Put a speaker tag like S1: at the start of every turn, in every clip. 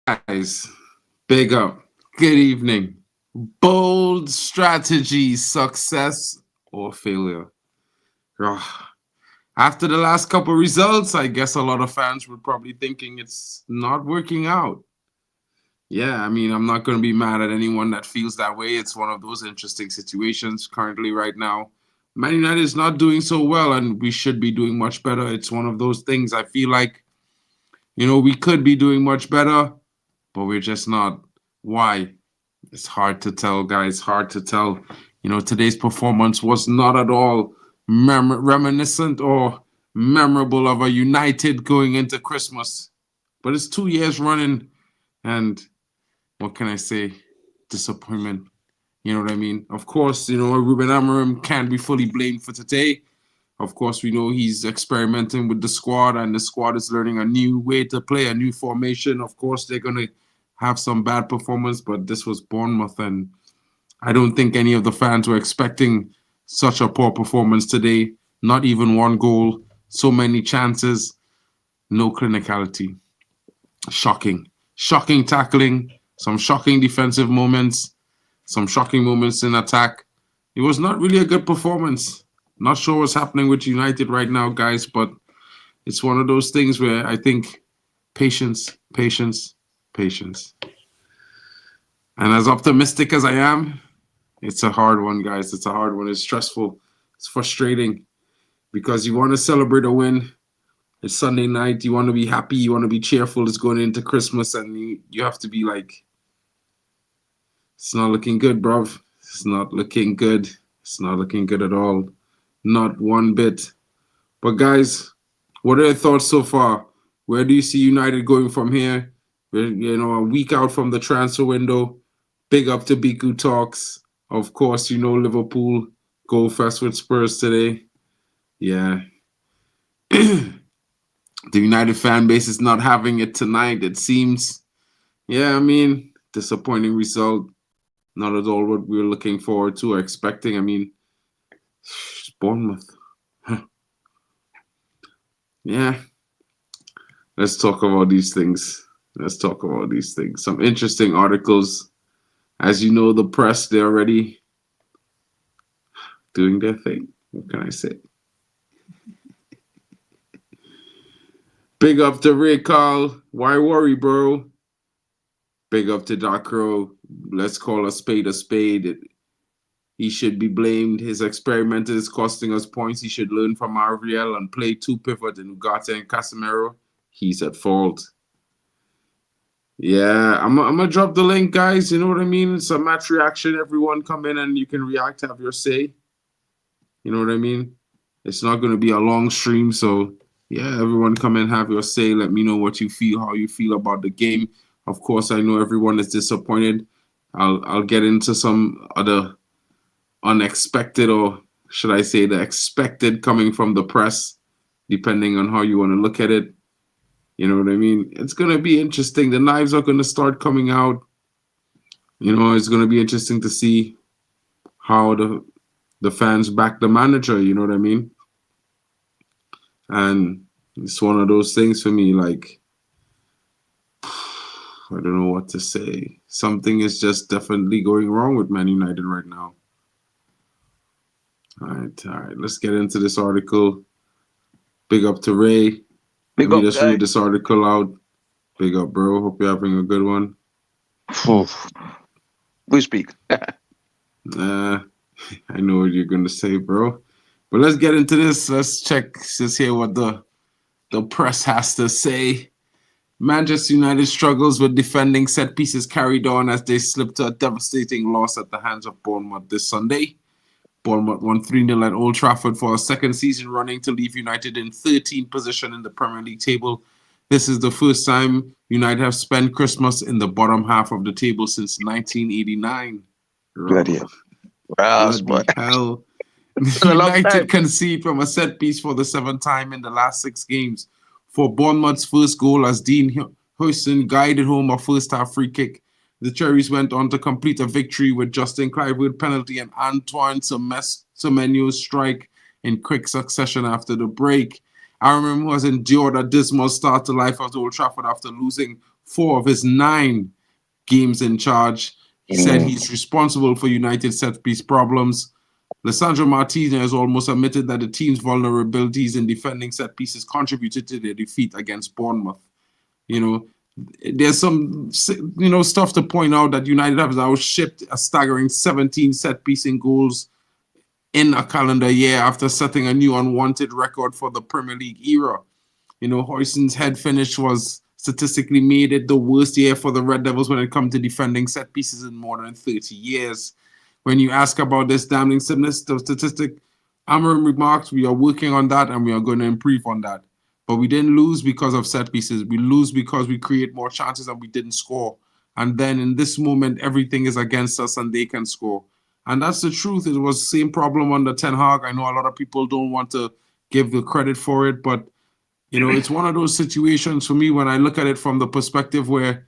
S1: Guys, big up. Good evening. Bold strategy, success or failure. Ugh. After the last couple results, I guess a lot of fans were probably thinking it's not working out. Yeah, I mean, I'm not going to be mad at anyone that feels that way. It's one of those interesting situations currently right now. Man United is not doing so well, and we should be doing much better. It's one of those things I feel like, we could be doing much better, but we're just not. Why? It's hard to tell, guys. Hard to tell. Today's performance was not at all reminiscent or memorable of a United going into Christmas. But it's 2 years running, and what can I say? Disappointment. You know what I mean? Of course, Ruben Amorim can't be fully blamed for today. Of course, we know he's experimenting with the squad, and the squad is learning a new way to play, a new formation. Of course, they're going to have some bad performance, but this was Bournemouth, and I don't think any of the fans were expecting such a poor performance today. Not even one goal, so many chances, no clinicality. Shocking. Shocking tackling, some shocking defensive moments, some shocking moments in attack. It was not really a good performance. Not sure what's happening with United right now, guys, but it's one of those things where I think patience, patience, patience. And as optimistic as I am, it's a hard one, guys. It's a hard one. It's stressful. It's frustrating because you want to celebrate a win. It's Sunday night. You want to be happy. You want to be cheerful. It's going into Christmas, and you have to be like, it's not looking good, bruv. It's not looking good. It's not looking good at all. Not one bit. But guys, what are your thoughts so far? Where do you see United going from here? We're, a week out from the transfer window. Big up to Biku Talks. Of course, Liverpool go first with Spurs today. Yeah. The United fan base is not having it tonight, it seems. Yeah, I mean, disappointing result. Not at all what we were looking forward to or expecting. I mean, Bournemouth. Yeah. Let's talk about these things. Some interesting articles. As you know, the press, they're already doing their thing. What can I say? Big up to Ray Carl. Why worry, bro? Big up to Dakro. Let's call a spade a spade. He should be blamed. His experiment is costing us points. He should learn from Ariel and play two pivot in Ugarte and Casemiro. He's at fault. Yeah, I'm gonna drop the link, guys. You know what I mean? It's a match reaction. Everyone come in and you can react, have your say. You know what I mean? It's not gonna be a long stream, so yeah, everyone come in, have your say. Let me know what you feel, how you feel about the game. Of course, I know everyone is disappointed. I'll get into some other unexpected, or should I say the expected, coming from the press, depending on how you want to look at it. You know what I mean? It's going to be interesting. The knives are going to start coming out. It's going to be interesting to see how the fans back the manager, you know what I mean? And it's one of those things for me, like, I don't know what to say. Something is just definitely going wrong with Man United right now. All right. Let's get into this article. Big up to Ray.
S2: Big
S1: Let me
S2: up,
S1: just
S2: guy.
S1: read this article out. Big up, bro. Hope you're having a good one.
S2: We speak.
S1: I know what you're gonna say, bro. But let's get into this. Let's hear what the press has to say. Manchester United struggles with defending, set pieces carried on as they slipped to a devastating loss at the hands of Bournemouth this Sunday. Bournemouth won 3-0 at Old Trafford for a second season running to leave United in 13th position in the Premier League table. This is the first time United have spent Christmas in the bottom half of the table since 1989.
S2: Bloody hell.
S1: Bloody hell.
S2: It's been a long
S1: United
S2: time.
S1: concede from a set piece for the seventh time in the last 6 games. For Bournemouth's first goal, as Dean Huijsen guided home a first-half free kick, the Cherries went on to complete a victory with Justin Kluivert penalty and Antoine Semenyo's strike in quick succession after the break. Amorim has endured a dismal start to life at Old Trafford after losing 4 of his 9 games in charge. He said he's responsible for United set-piece problems. Lisandro Martinez almost admitted that the team's vulnerabilities in defending set pieces contributed to their defeat against Bournemouth. You know, there's some stuff to point out that United have now shipped a staggering 17 set-piecing goals in a calendar year after setting a new unwanted record for the Premier League era. Hoyson's head finish was statistically made it the worst year for the Red Devils when it comes to defending set pieces in more than 30 years. When you ask about this damning statistic, Amorim remarked, we are working on that and we are going to improve on that. But we didn't lose because of set pieces. We lose because we create more chances and we didn't score. And then in this moment, everything is against us and they can score. And that's the truth. It was the same problem under Ten Hag. I know a lot of people don't want to give the credit for it, but it's one of those situations for me when I look at it from the perspective where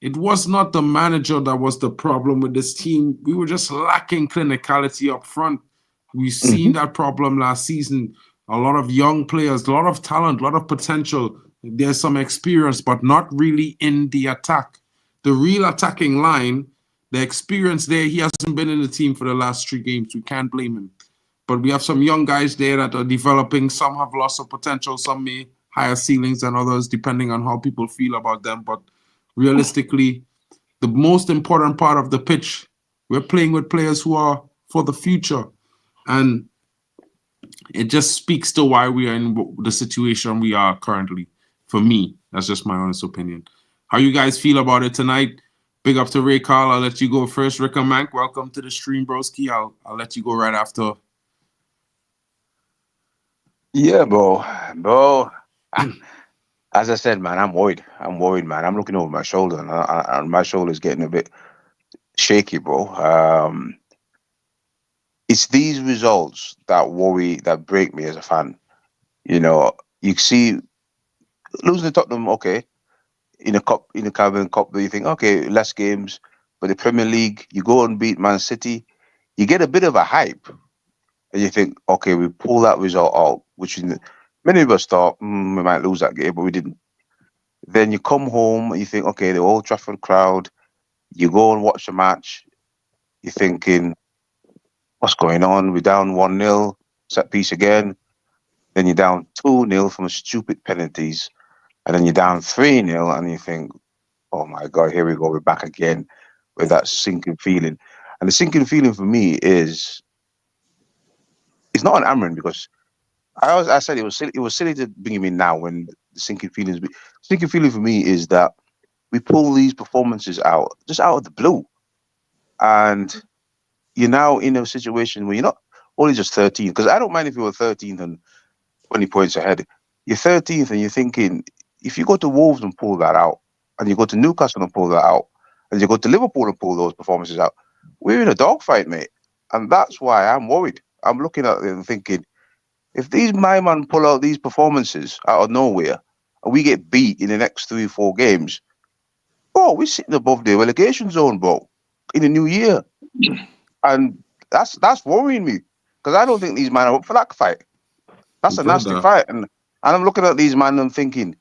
S1: it was not the manager that was the problem with this team. We were just lacking clinicality up front. We've seen that problem last season. A lot of young players, a lot of talent, a lot of potential. There's some experience, but not really in the attack. The real attacking line, the experience there, he hasn't been in the team for the last 3 games. We can't blame him. But we have some young guys there that are developing. Some have lots of potential. Some may higher ceilings than others, depending on how people feel about them. But realistically, the most important part of the pitch, we're playing with players who are for the future. And it just speaks to why we are in the situation we are currently. For me, that's just my honest opinion. How you guys feel about it tonight? Big up to Ray Carl. I'll let you go first. Rick and Mank, welcome to the stream, broski. I'll let you go right after.
S2: Yeah, bro. As I said, man, I'm worried. Man. I'm looking over my shoulder, and my shoulder's getting a bit shaky, bro. It's these results that worry, that break me as a fan. You see, losing to Tottenham, okay, in the Caribbean Cup, you think, okay, less games. But the Premier League, you go and beat Man City, you get a bit of a hype, and you think, okay, we pull that result out, which many of us thought we might lose that game, but we didn't. Then you come home and you think, okay, the Old Trafford crowd, you go and watch the match, you're thinking, what's going on? We're down 1-0, set piece again. Then you're down 2-0 from stupid penalties. And then you're down 3-0 and you think, oh my God, here we go. We're back again with that sinking feeling. And the sinking feeling for me is, it's not an Amorim because I said it was silly to bring him in now when the sinking feeling for me is that we pull these performances out just out of the blue. And you're now in a situation where you're not only just 13th, because I don't mind if you were 13th and 20 points ahead. You're 13th and you're thinking, if you go to Wolves and pull that out, and you go to Newcastle and pull that out, and you go to Liverpool and pull those performances out, we're in a dogfight, mate. And that's why I'm worried. I'm looking at it and thinking, if these my man pull out these performances out of nowhere, and we get beat in the next 3-4 games, bro, we're sitting above the relegation zone, bro, in the new year. And that's worrying me, because I don't think these men are up for that fight. That's a nasty fight. And I'm looking at these men and thinking,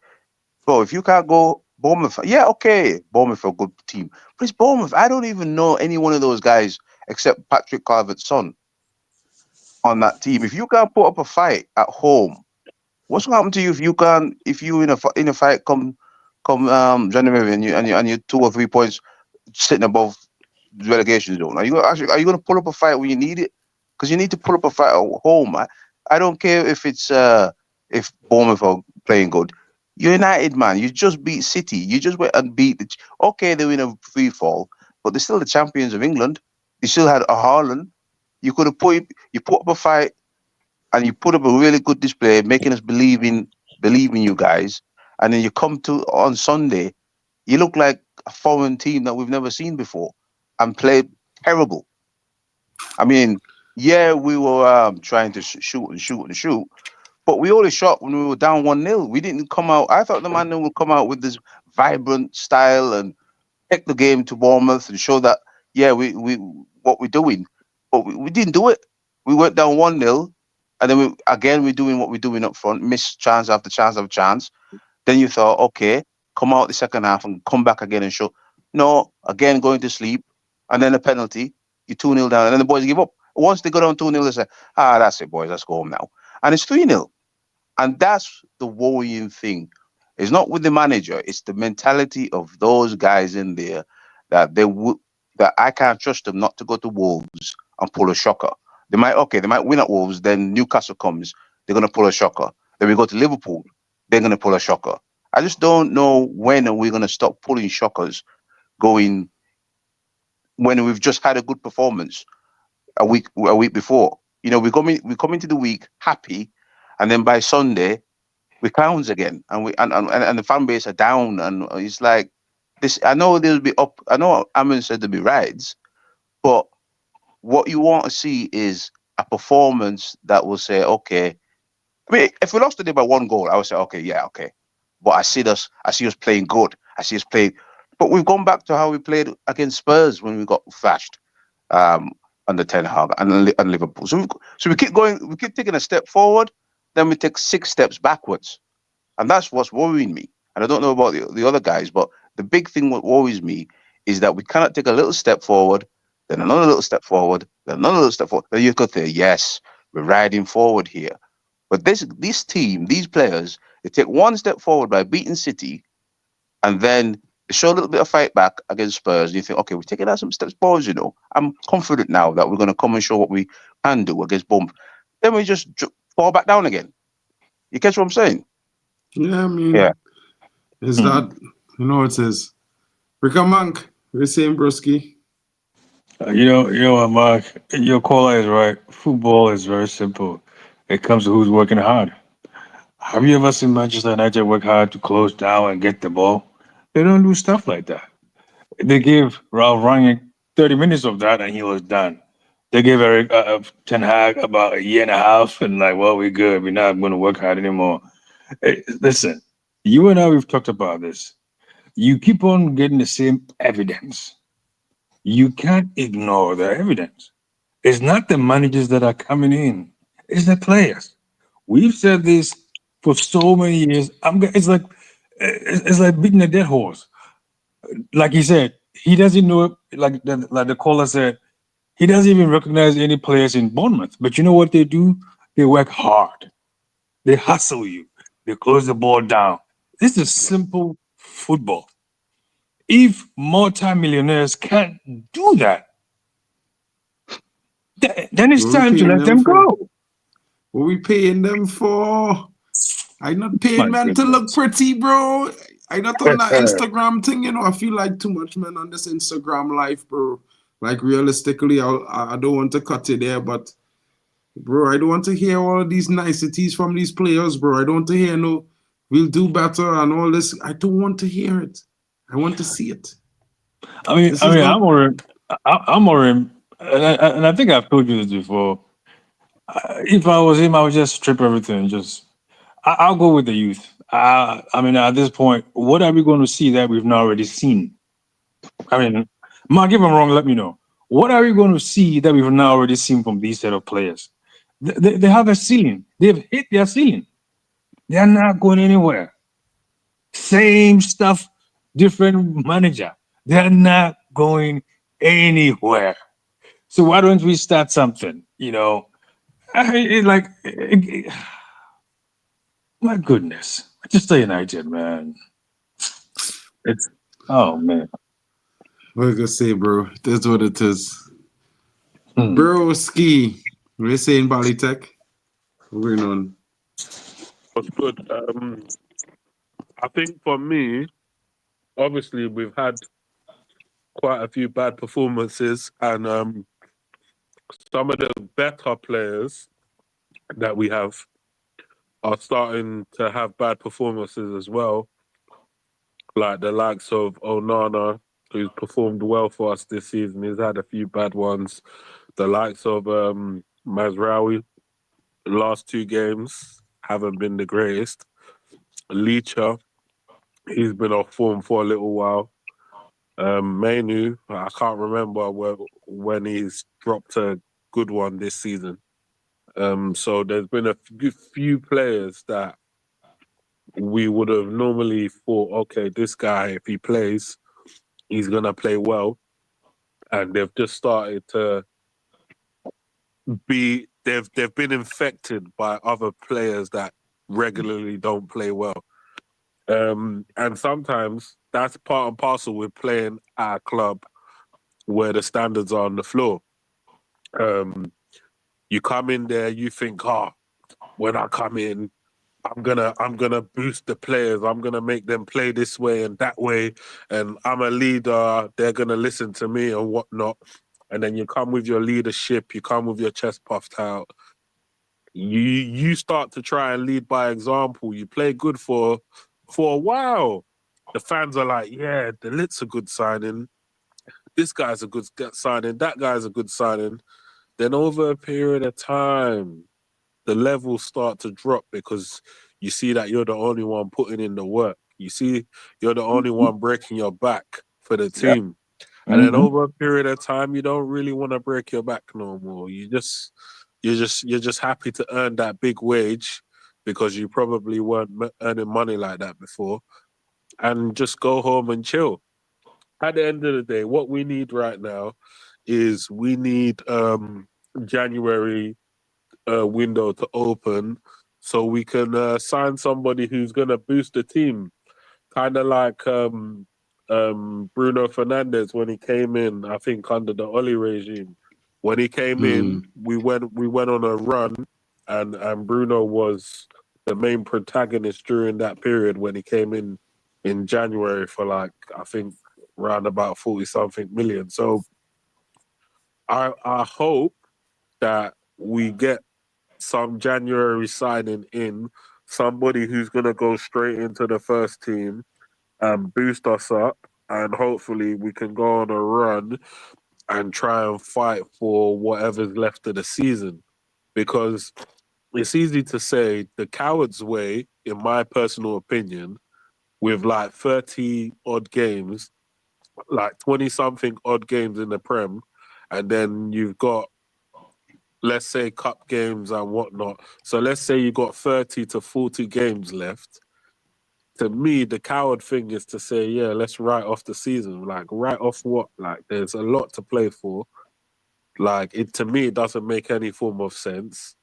S2: bro, if you can't go Bournemouth, yeah, okay, Bournemouth are a good team. But it's Bournemouth. I don't even know any one of those guys except Patrick Kluivert's son on that team. If you can't put up a fight at home, what's going to happen to you if you in a fight come January and you're 2 or 3 points sitting above the relegation zone? Are you going to pull up a fight when you need it? Because you need to pull up a fight at home. I don't care if it's if Bournemouth are playing good. You're United, man. You just beat City. You just went and beat okay, they're in a free fall, but they're still the champions of England. You still had a Haaland. You could have put up a fight and you put up a really good display, making us believe in you guys. And then you come to on Sunday, you look like a foreign team that we've never seen before and played terrible. I mean, yeah, we were trying to shoot, but we only shot when we were down 1-0. We didn't come out. I thought the man would come out with this vibrant style and take the game to Bournemouth and show that, yeah, we what we're doing. But we didn't do it. We went down 1-0. and then we're doing what we're doing up front, miss chance after chance after chance. Then you thought, okay, come out the second half and come back again and show. No, again going to sleep, and then a penalty. You 2-0 down, and then the boys give up. Once they go down 2-0, they say, that's it, boys, let's go home now. And it's 3-0. And that's the worrying thing. It's not with the manager, it's the mentality of those guys in there that that I can't trust them not to go to Wolves and pull a shocker. They might win at Wolves, then Newcastle comes, they're gonna pull a shocker. Then we go to Liverpool, they're gonna pull a shocker. I just don't know when are we gonna stop pulling shockers going when we've just had a good performance a week before. You know, we come into the week happy, and then by Sunday we clowns again, and and the fan base are down, and it's like this. I know there'll be up. I know Amin said there'll be rides, but what you want to see is a performance that will say, okay. I mean, if we lost today by 1 goal, I would say, okay, yeah, okay. But I see us playing good. I see us playing, but we've gone back to how we played against Spurs when we got thrashed um, under Ten Hag and Liverpool. So we keep going, we keep taking a step forward, then we take 6 steps backwards. And that's what's worrying me. And I don't know about the other guys, but the big thing what worries me is that we cannot take a little step forward, then another little step forward, then another little step forward. Then you could say, yes, we're riding forward here. But this team, these players, they take one step forward by beating City, and then they show a little bit of fight back against Spurs. And you think, okay, we're taking out some steps forward, you know. I'm confident now that we're going to come and show what we can do against Bournemouth. Then we just fall back down again. You catch what I'm saying?
S1: Yeah, I mean,
S2: Yeah.
S1: is that, you know, it is. Rick Monk, we're saying broski.
S3: You know what, Mark? Your caller is right. Football is very simple. It comes to who's working hard. Have you ever seen Manchester United work hard to close down and get the ball? They don't do stuff like that. They gave Ralph Rangnick 30 minutes of that and he was done. They gave Eric Ten Hag about a year and a half and like, well, we're good. We're not going to work hard anymore. Hey, listen, you and I, we've talked about this. You keep on getting the same evidence. You can't ignore the evidence. It's not the managers that are coming in; it's the players. We've said this for so many years. It's like beating a dead horse. Like he said, he doesn't know. Like the caller said, he doesn't even recognize any players in Bournemouth. But you know what they do? They work hard. They hustle you. They close the ball down. This is simple football. If multimillionaires can't do that, then it's
S1: What we
S3: time to
S1: paying
S3: let
S1: them
S3: them
S1: for?
S3: go.
S1: What we paying them for? I not paying
S3: My
S1: man to look
S3: goodness.
S1: pretty, bro. I not on that Instagram thing, you know. I feel like too much man on this Instagram life, bro. Like realistically, I don't want to cut it there, but bro, I don't want to hear all of these niceties from these players, bro. I don't want to hear no, we'll do better and all this. I don't want to hear it. I want to see it. This is not.
S3: I'm worried, and I think I've told you this before. If I was him, I would just strip everything. I'll go with the youth. I mean, at this point, what are we going to see that we've not already seen? I mean, Mark, if I'm wrong, let me know. What are we going to see that we've not already seen from these set of players? They have a ceiling. They've hit their ceiling. They are not going anywhere. Same stuff, different manager. They are not going anywhere. So why don't we start something? You know, my goodness, Manchester United, man. It's oh man.
S1: What I gonna say, bro? That's what it is.
S3: Hmm.
S1: Bro, ski. We're saying Bali Tech. We're going on.
S4: Was good. I think for me, obviously we've had quite a few bad performances, and some of the better players that we have are starting to have bad performances as well. Like the likes of Onana, who's performed well for us this season. He's had a few bad ones. The likes of Mazraoui, the last 2 games haven't been the greatest. Leacher, he's been off form for a little while. Mainu, I can't remember when he's dropped a good one this season. So there's been a few players that we would have normally thought, okay, this guy, if he plays, he's gonna play well, and they've just started to they've been infected by other players that regularly don't play well. And sometimes that's part and parcel with playing at a club where the standards are on the floor. You come in there, you think, oh, when I come in, I'm gonna boost the players. I'm gonna make them play this way and that way, and I'm a leader. They're gonna listen to me and whatnot. And then you come with your leadership. You come with your chest puffed out. You start to try and lead by example. You play good for a while. The fans are like, yeah, the Lit's a good signing. This guy's a good signing. That guy's a good signing. Then over a period of time, the levels start to drop because you see that you're the only one putting in the work. You see you're the only one breaking your back for the
S2: Yeah.
S4: team. And then over a period of time, you don't really want to break your back no more. You're just happy to earn that big wage because you probably weren't earning money like that before, and just go home and chill. At the end of the day, what we need right now is we need January window to open so we can sign somebody who's going to boost the team, kind of like Bruno Fernandes when he came in. I think under the Oli regime, when he came in, we went on a run, and Bruno was the main protagonist during that period when he came in January for like I think around about 40 something million. So I hope that we get some January signing in, somebody who's going to go straight into the first team and boost us up. And hopefully we can go on a run and try and fight for whatever's left of the season. Because it's easy to say the coward's way, in my personal opinion, with like 30 odd games, like 20 something odd games in the Prem, and then you've got, let's say, cup games and whatnot. So let's say you got 30 to 40 games left. To me, the coward thing is to say, yeah, let's write off the season. Like, write off what? Like, there's a lot to play for. Like, to me, it doesn't make any form of sense.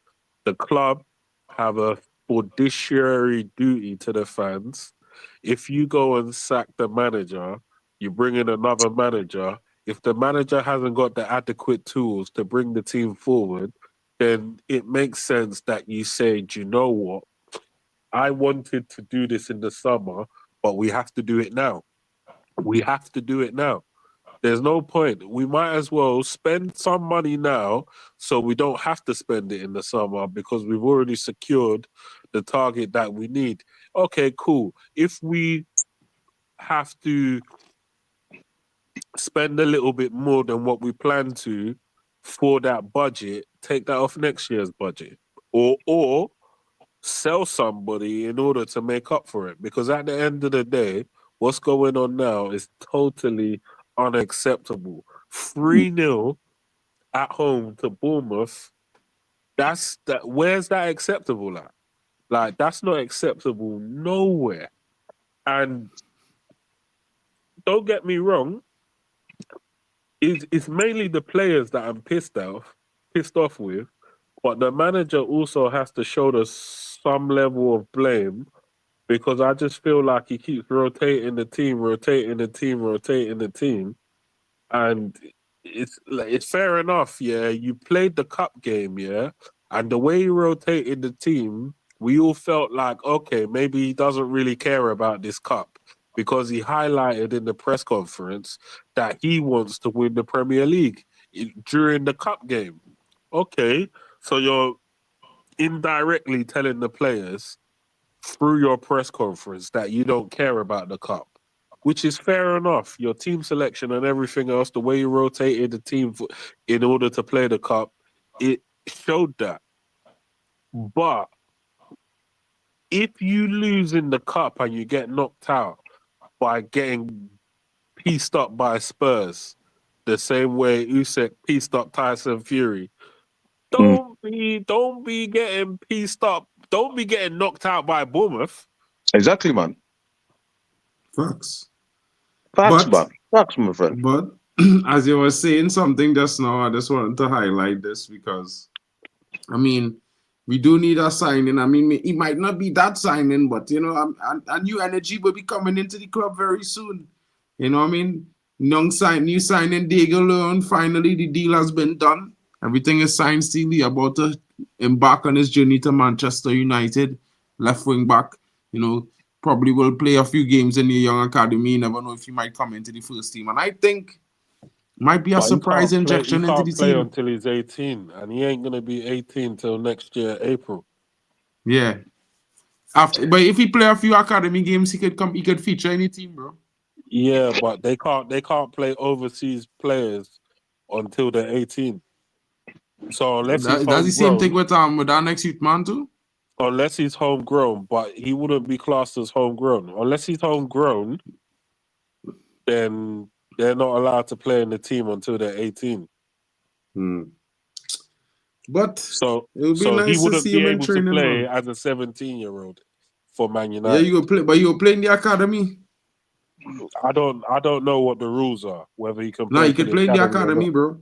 S4: The club have a fiduciary duty to the fans. If you go and sack the manager, you bring in another manager. If the manager hasn't got the adequate tools to bring the team forward, then it makes sense that you say, do you know what? I wanted to do this in the summer, but we have to do it now. We have to do it now. There's no point. We might as well spend some money now so we don't have to spend it in the summer because we've already secured the target that we need. Okay, cool. If we have to spend a little bit more than what we plan to for that budget, take that off next year's budget. Or sell somebody in order to make up for it. Because at the end of the day, what's going on now is totally unacceptable. 3-0 at home to Bournemouth. Where's that acceptable at? Like, that's not acceptable nowhere. And don't get me wrong, it's mainly the players that I'm pissed off with, but the manager also has to show some level of blame because I just feel like he keeps rotating the team, and it's fair enough. Yeah, you played the cup game, yeah, and the way he rotated the team, we all felt like, okay, maybe he doesn't really care about this cup because he highlighted in the press conference that he wants to win the Premier League during the cup game. Okay, so you're indirectly telling the players through your press conference that you don't care about the cup, which is fair enough. Your team selection and everything else, the way you rotated the team in order to play the cup, it showed that. But if you lose in the cup and you get knocked out by getting pieced up by Spurs, the same way Usyk pieced up Tyson Fury, don't don't be getting pieced up. Don't be getting knocked out by Bournemouth.
S2: Exactly, man.
S1: Facts.
S2: Facts,
S1: But
S2: man. Facts, my friend.
S1: But as you were saying something just now, I just wanted to highlight this because, I mean, we do need a signing. I mean, it might not be that signing, but, you know, a new energy will be coming into the club very soon. You know what I mean? New signing, Diego Leon. Finally, the deal has been done. Everything is signed, still. He's about to embark on his journey to Manchester United, left wing back. You know, probably will play a few games in the young academy. You never know if he might come into the first team. And I think might be a
S4: But
S1: surprise
S4: He
S1: injection into the
S4: can't play
S1: team.
S4: until he's 18, and he ain't gonna be 18 till next year, April.
S1: Yeah. But if he play a few academy games, he could come. He could feature any team, bro.
S4: Yeah, but they can't play overseas players until they're 18. So unless he's
S1: That's the same thing
S4: homegrown,
S1: with our next youth man too.
S4: unless he's homegrown, but he wouldn't be classed as homegrown. Unless he's homegrown, then they're not allowed to play in the team until they're 18.
S1: But
S4: So
S1: it would be
S4: so he
S1: nice to
S4: wouldn't
S1: see
S4: be
S1: him in
S4: able to
S1: training,
S4: play
S1: man.
S4: as a 17-year-old for Man
S1: Yeah,
S4: United.
S1: you will play, but you will play in the academy.
S4: I don't know what the rules are, whether he can
S1: No,
S4: play
S1: you
S4: for
S1: could
S4: the
S1: play in the
S4: academy or
S1: academy,
S4: not.
S1: bro.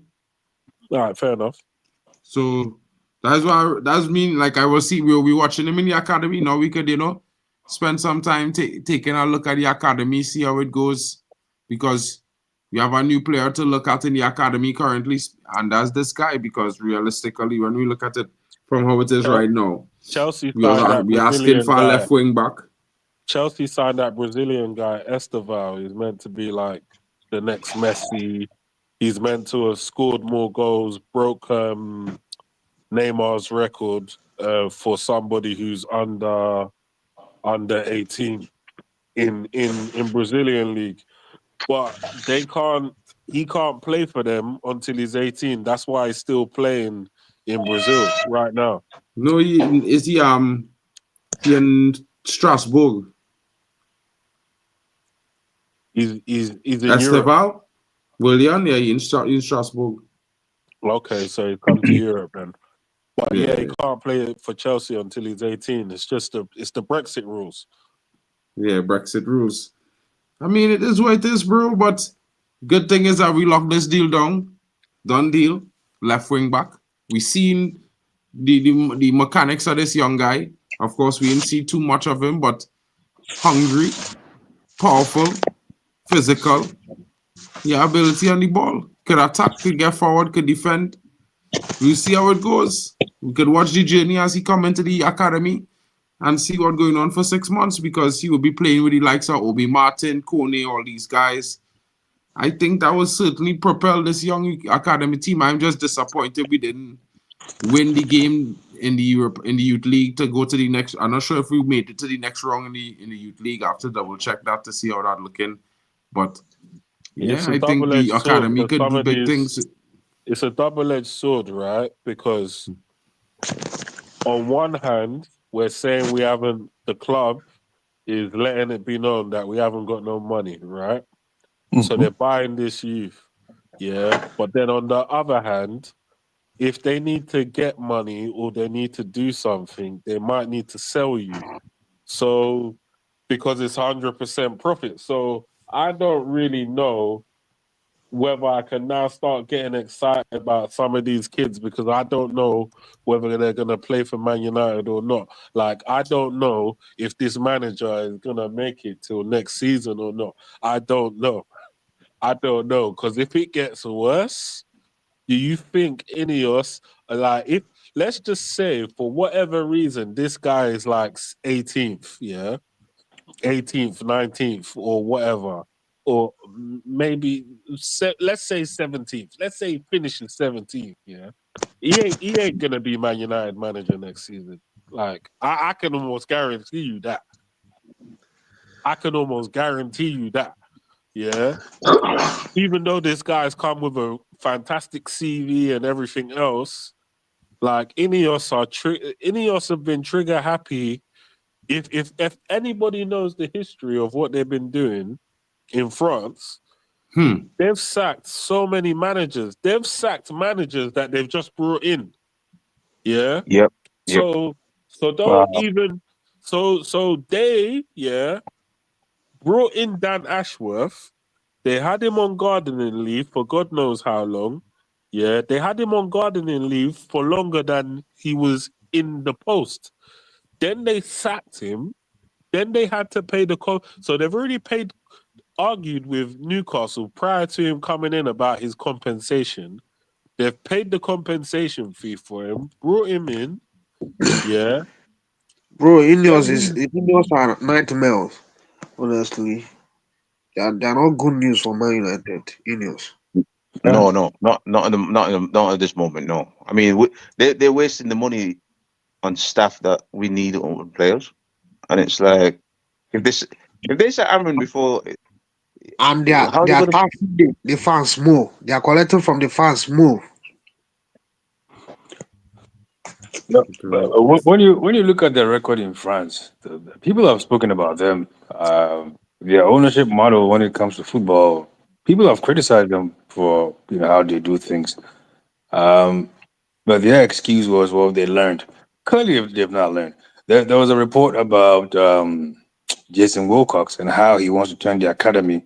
S4: All right, fair enough.
S1: So that's mean like I will see we'll be watching him in the academy. Now we could, you know, spend some time taking a look at the academy, see how it goes. Because we have a new player to look at in the academy currently, and that's this guy. Because realistically, when we look at it from how it is right now,
S4: Chelsea signed that
S1: we asking
S4: Brazilian
S1: for a
S4: guy.
S1: left wing back.
S4: Chelsea signed that Brazilian guy, Esteval. He's meant to be like the next Messi. He's meant to have scored more goals, broke Neymar's record for somebody who's under 18 in Brazilian league. But he can't play for them until he's 18. That's why he's still playing in Brazil right now.
S1: No, he in Strasbourg.
S4: He's in Europe.
S1: Esteval, William, yeah, in Strasbourg.
S4: Okay, so he's come to Europe then. But yeah, he
S1: Yeah,
S4: can't play for Chelsea until he's 18. It's just the Brexit rules.
S1: yeah, Brexit rules. I mean, it is what it is, bro. But good thing is that we locked this deal down. Done deal. Left wing back. We seen the mechanics of this young guy. Of course, we didn't see too much of him, but hungry, powerful, physical. Yeah, ability on the ball. Could attack, could get forward, could defend. We'll see how it goes. We could watch the journey as he come into the academy and see what's going on for 6 months because he will be playing with the likes of Obi Martin, Kone, all these guys. I think that will certainly propel this young academy team. I'm just disappointed we didn't win the game in the youth league to go to the next. I'm not sure if we made it to the next round in the youth league. I have to double check that to see how that looking. But
S4: It's
S1: yeah,
S4: a
S1: I think the
S4: double-edged sword
S1: academy
S4: because
S1: could
S4: some
S1: do
S4: of
S1: big
S4: these.
S1: things.
S4: It's a double-edged sword, right? Because on one hand, we're saying the club is letting it be known that we haven't got no money, right? So they're buying this youth, yeah. But then on the other hand, if they need to get money or they need to do something, they might need to sell you. So because it's 100% profit. So I don't really know whether I can now start getting excited about some of these kids because I don't know whether they're going to play for Man United or not. Like, I don't know if this manager is going to make it till next season or not. I don't know. Because if it gets worse, do you think Ineos, like, if, let's just say for whatever reason, this guy is like 18th, yeah? 18th, 19th, or whatever, or maybe let's say 17th. Let's say he finishes 17th. Yeah, he ain't gonna be Man United manager next season. Like I can almost guarantee you that. Yeah, even though this guy's come with a fantastic CV and everything else, like Ineos have been trigger happy. If anybody knows the history of what they've been doing in France, they've sacked so many managers. They've sacked managers that they've just brought in. Yeah.
S2: Yep. Yep.
S4: So
S3: Wow.
S4: don't even so they brought in Dan Ashworth. They had him on gardening leave for God knows how long. Yeah, they had him on gardening leave for longer than he was in the post. Then they sacked him. Then they had to pay the so they've already argued with Newcastle prior to him coming in about his compensation. They've paid the compensation fee for him, brought him in. Yeah.
S5: Bro,
S4: Then
S5: Ineos are nightmares. Honestly, they're not good news for Man United. Ineos.
S3: Yeah.
S2: No, not at this moment. No, I mean they're wasting the money on staff that we need on players, and it's like if they said Aaron before,
S5: And
S2: how are
S5: they
S2: they
S5: are
S2: gonna?
S5: taxing the fans more. They are collecting from the fans more.
S3: No, but
S1: Correct.
S3: when you look at their record in France, the people have spoken about them. Their ownership model when it comes to football, people have criticized them for how they do things. Um, but their excuse was, well, they learned. Clearly, they've not learned. There was a report about Jason Wilcox and how he wants to turn the academy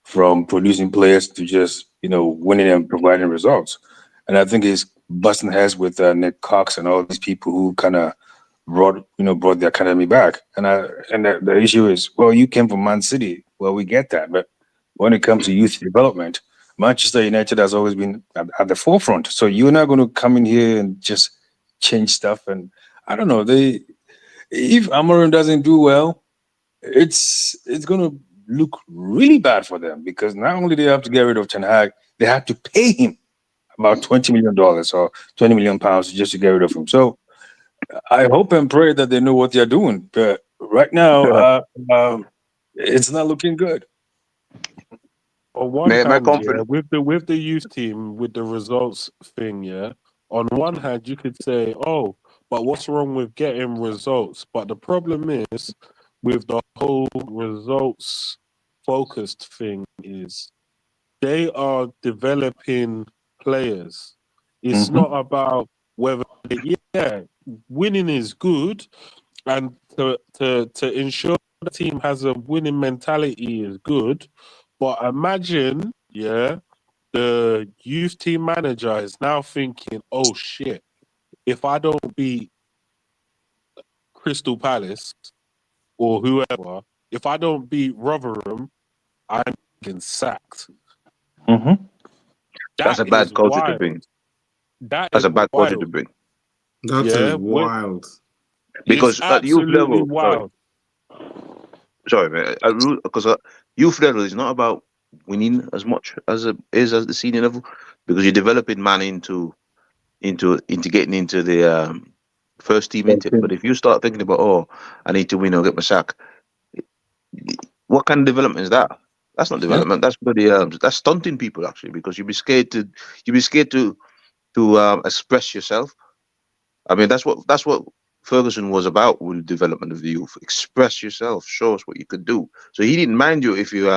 S3: from producing players to just winning and providing results. And I think he's busting heads with Nick Cox and all these people who kind of brought the academy back. And the issue is, well, you came from Man City. Well, we get that, but when it comes to youth development, Manchester United has always been at the forefront. So you're not going to come in here and just change stuff. And I don't know. If Amorim doesn't do well, it's going to look really bad for them because not only they have to get rid of Ten Hag, they have to pay him about $20 million or £20 million just to get rid of him. So I hope and pray that they know what they're doing. But right now, it's not looking good.
S4: on one
S2: My
S4: hand, yeah,
S2: confidence.
S4: with the youth team, with the results thing, yeah. On one hand, you could say, "Oh, but what's wrong with getting results?" But the problem is with the whole results focused thing is they are developing players. It's
S3: Hmm.
S4: not about whether yeah, winning is good, and to ensure the team has a winning mentality is good. But imagine, yeah, the youth team manager is now thinking, oh shit, if I don't beat Crystal Palace or whoever, if I don't beat Rotherham, I'm getting sacked.
S3: Hmm.
S2: That's
S4: That
S2: a
S4: is
S2: bad culture to
S4: wild.
S2: bring.
S4: That
S2: That's
S4: is
S2: a bad culture to
S4: wild.
S2: bring
S1: That is
S4: Yeah,
S1: wild.
S4: it's
S2: because at youth
S4: absolutely
S2: level,
S4: wild.
S2: sorry, man, because youth level is not about winning as much as it is as the senior level because you're developing man into getting into the first team into. But if you start thinking about I need to win or get my sack, what kind of development is that? That's not
S3: Yeah.
S2: development. That's bloody that's stunting people actually because you'd be scared to express yourself. I mean that's what Ferguson was about with the development of the youth. Express yourself, show us what you could do. So he didn't mind you if you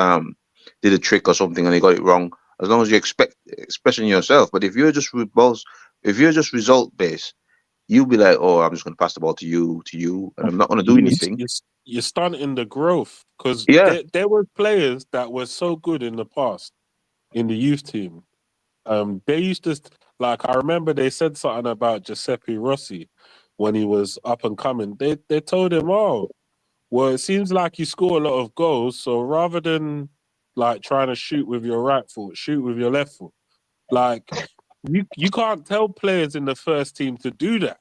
S2: did a trick or something and he got it wrong, as long as you expect expressing yourself. But if you're just result based, you'll be like, oh, I'm just going to pass the ball to you, and I'm not going to do
S4: You,
S2: anything.
S4: you're stunting the growth because
S2: Yeah,
S4: there were players that were so good in the past in the youth team. They used to like. I remember they said something about Giuseppe Rossi when he was up and coming. They told him, "Oh, well, it seems like you score a lot of goals. So rather than like trying to shoot with your right foot, shoot with your left foot. Like you can't tell players in the first team to do that.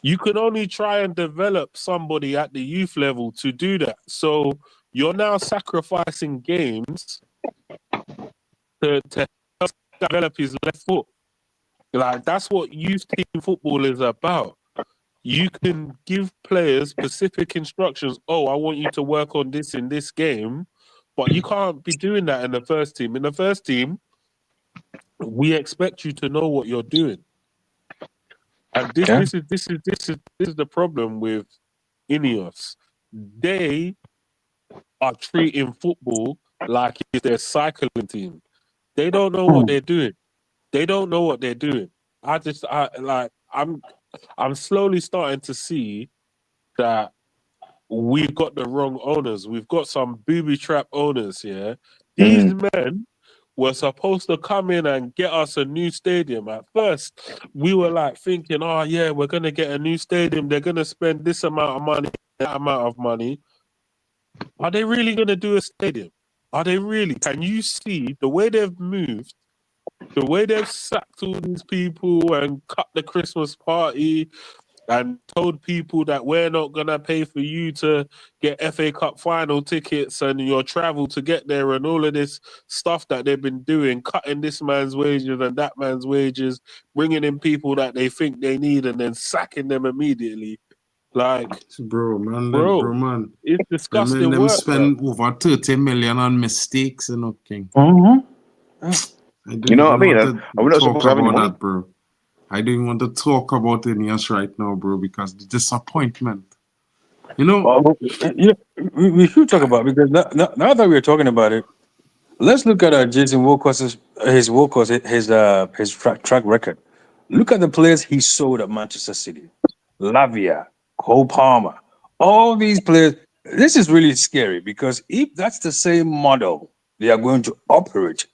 S4: You can only try and develop somebody at the youth level to do that. So you're now sacrificing games to develop his left foot. Like that's what youth team football is about. You can give players specific instructions. Oh, I want you to work on this in this game, but you can't be doing that in the first team. In the first team, we expect you to know what you're doing. And
S3: Yeah.
S4: this is the problem with Ineos. They are treating football like it's their cycling team. They don't know what they're doing. They don't know what they're doing. I I'm slowly starting to see that we've got the wrong owners. We've got some booby trap owners here. These men were supposed to come in and get us a new stadium. At first, we were like thinking, oh yeah, we're gonna get a new stadium. They're gonna spend this amount of money, that amount of money. Are they really gonna do a stadium? Are they really? Can you see the way they've moved? The way they've sacked all these people and cut the Christmas party and told people that we're not gonna pay for you to get FA Cup final tickets and your travel to get there and all of this stuff that they've been doing, cutting this man's wages and that man's wages, bringing in people that they think they need and then sacking them immediately. Like,
S1: Bro, man,
S4: bro, it's disgusting
S1: them
S4: work, bro.
S1: spend over 30 million on mistakes and nothing. I don't
S2: You know what I
S1: even
S2: mean?
S1: want to
S2: Are we not
S1: talk
S2: supposed to have any
S1: about
S2: money?
S1: that, bro. I don't even want to talk about Ineos right now, bro, because the disappointment. You know,
S3: Well, yeah, we should talk about it because now that we're talking about it, let's look at Jason Wilcox's his track record. Look at the players he sold at Manchester City, Lavia, Cole Palmer, all these players. This is really scary because if that's the same model they are going to operate